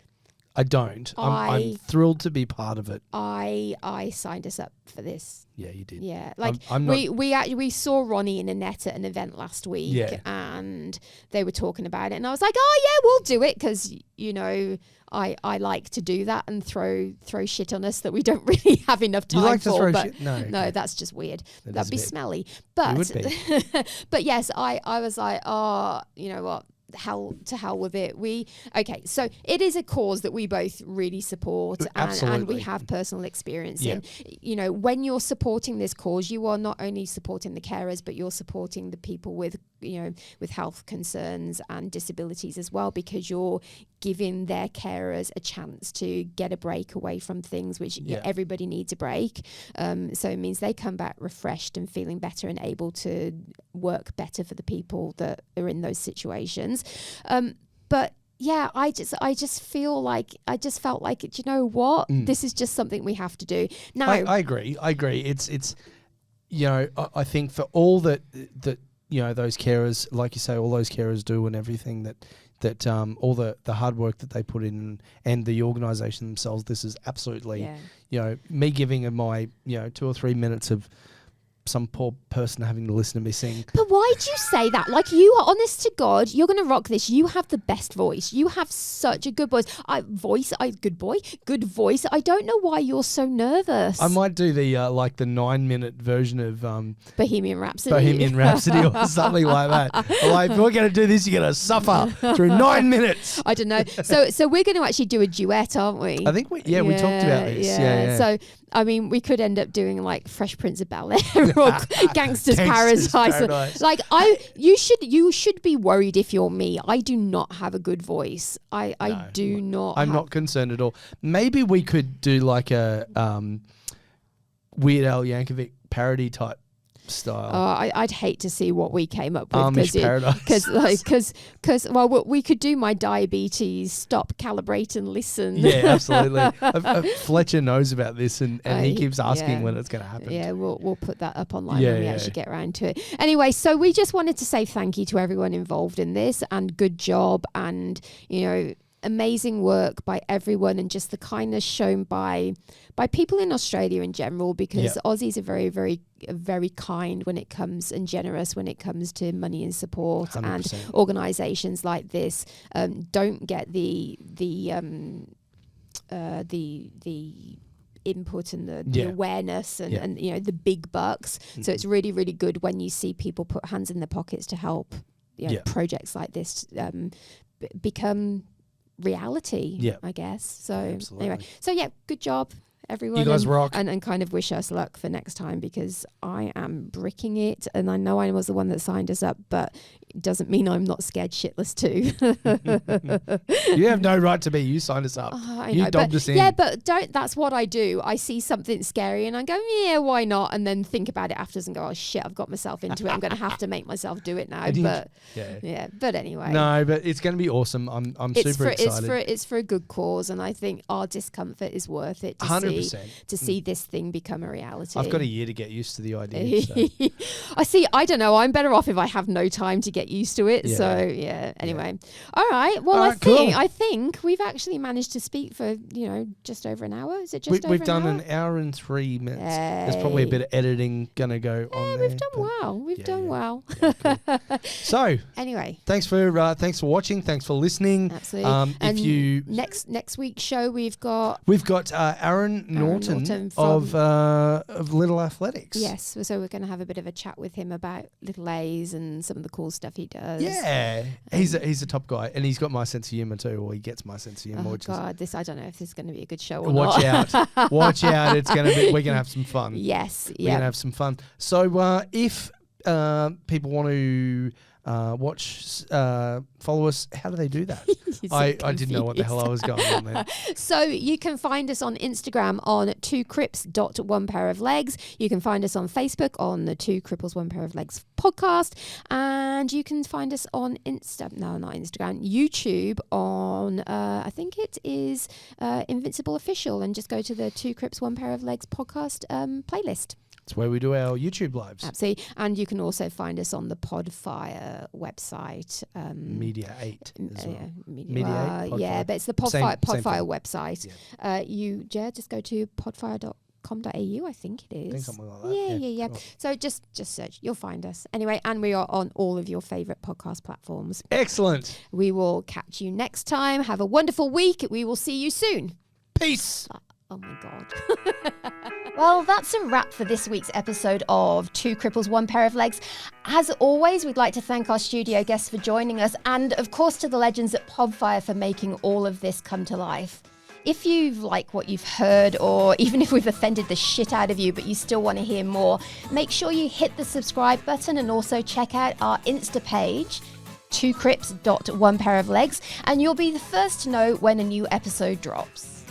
I don't. I'm thrilled to be part of it. I signed us up for this. Yeah, you did. Yeah, like I'm not, we saw Ronnie and Annette at an event last week, Yeah. and they were talking about it, and I was like, oh yeah, we'll do it, because I like to do that and throw shit on us that we don't really have enough time you like for. to throw but shit? No, no, okay. that's just weird. That That'd is be a bit- smelly. But would be. but yes, I was like, oh, you know what? Hell with it. So it is a cause that we both really support, and we Absolutely. have personal experience Yeah. in. You know, when you're supporting this cause, you are not only supporting the carers, but you're supporting the people with health concerns and disabilities as well, because you're giving their carers a chance to get a break away from things, which everybody needs a break. So it means they come back refreshed and feeling better and able to work better for the people that are in those situations. But yeah, I just felt like, do you know what? This is just something we have to do. Now, I agree. It's I think for all that those carers, like you say, all those carers do, and everything that all the hard work that they put in, and the organisation themselves, this is absolutely, me giving my 2 or 3 minutes of some poor person having to listen to me sing. But why do you say that? Like, you are, honest to God, you're going to rock this. You have the best voice. You have such a good voice. Good voice. I don't know why you're so nervous. I might do the 9-minute version of Bohemian Rhapsody. Or something like that. Like, if we're going to do this, you're going to suffer through 9 minutes. I don't know. So we're going to actually do a duet, aren't we? I think we talked about this. Yeah. So, I mean, we could end up doing like Fresh Prince of Bel-Air or Gangster's Paradise. Like, you should be worried if you're me. I do not have a good voice. I do not. I'm not concerned at all. Maybe we could do like a Weird Al Yankovic parody type style. I'd hate to see what we came up with. Amish Paradise. Because we could do my diabetes, stop, calibrate and listen. Yeah, absolutely. Fletcher knows about this, and he keeps asking when it's going to happen. Yeah, we'll put that up online when we actually get around to it. Anyway, so we just wanted to say thank you to everyone involved in this, and good job, and amazing work by everyone, and just the kindness shown by people in Australia in general, because Aussies are very, very, very kind when it comes, and generous when it comes to money and support. 100%. And organisations like this don't get the input and the awareness and the big bucks. Mm-hmm. So it's really, really good when you see people put hands in their pockets to help projects like this become reality, I guess. So anyway, good job, everyone. You guys rock. And kind of wish us luck for next time, because I am bricking it, and I know I was the one that signed us up, but it doesn't mean I'm not scared shitless too. You have no right to be. You signed us up. You dobbed us in. Yeah, but that's what I do. I see something scary and I go, yeah, why not? And then think about it afterwards and go, oh shit, I've got myself into it. I'm going to have to make myself do it now. But anyway. No, but it's going to be awesome. I'm super excited. It's for a good cause, and I think our discomfort is worth it to 100%. see this thing become a reality. I've got a year to get used to the idea. So. I don't know. I'm better off if I have no time to get used to it. So anyway. All right. Well, I think we've actually managed to speak for, just over an hour. Is it just over we've an done hour? an hour and 3 minutes. There's probably a bit of editing going to go on there. We've done well. We've done well. Cool. So, anyway. Thanks for watching. Thanks for listening. Absolutely. If you next week's show, we've got Aaron Norton of Little Athletics. Yes. So we're going to have a bit of a chat with him about Little A's and some of the cool stuff he does. Yeah. He's a top guy, and he's got my sense of humour too, or he gets my sense of humour. Oh God, I don't know if this is going to be a good show or Watch not. Watch out. We're going to have some fun. Yes. We're going to have some fun. So if people want to follow us, how do they do that? I didn't know what the hell I was going on there. So you can find us on Instagram on 2crips.1pairoflegs. You can find us on Facebook on the 2 Cripples 1 Pair of Legs podcast, and you can find us on YouTube on I think it is Invincible Official, and just go to the 2 Crips 1 Pair of Legs podcast playlist. It's where we do our YouTube lives. Absolutely. And you can also find us on the Podfire website. Media 8 as well. Media 8? Yeah, but it's the Podfire website. Yeah. Just go to podfire.com.au, I think it is. I think something like that. Yeah. Cool. So just search. You'll find us. Anyway, and we are on all of your favourite podcast platforms. Excellent. We will catch you next time. Have a wonderful week. We will see you soon. Peace. Oh my God. Well, that's a wrap for this week's episode of Two Cripples, One Pair of Legs. As always, we'd like to thank our studio guests for joining us, and of course to the legends at Podfire for making all of this come to life. If you like what you've heard, or even if we've offended the shit out of you, but you still want to hear more, make sure you hit the subscribe button and also check out our Insta page, twocrips.onepairoflegs, and you'll be the first to know when a new episode drops.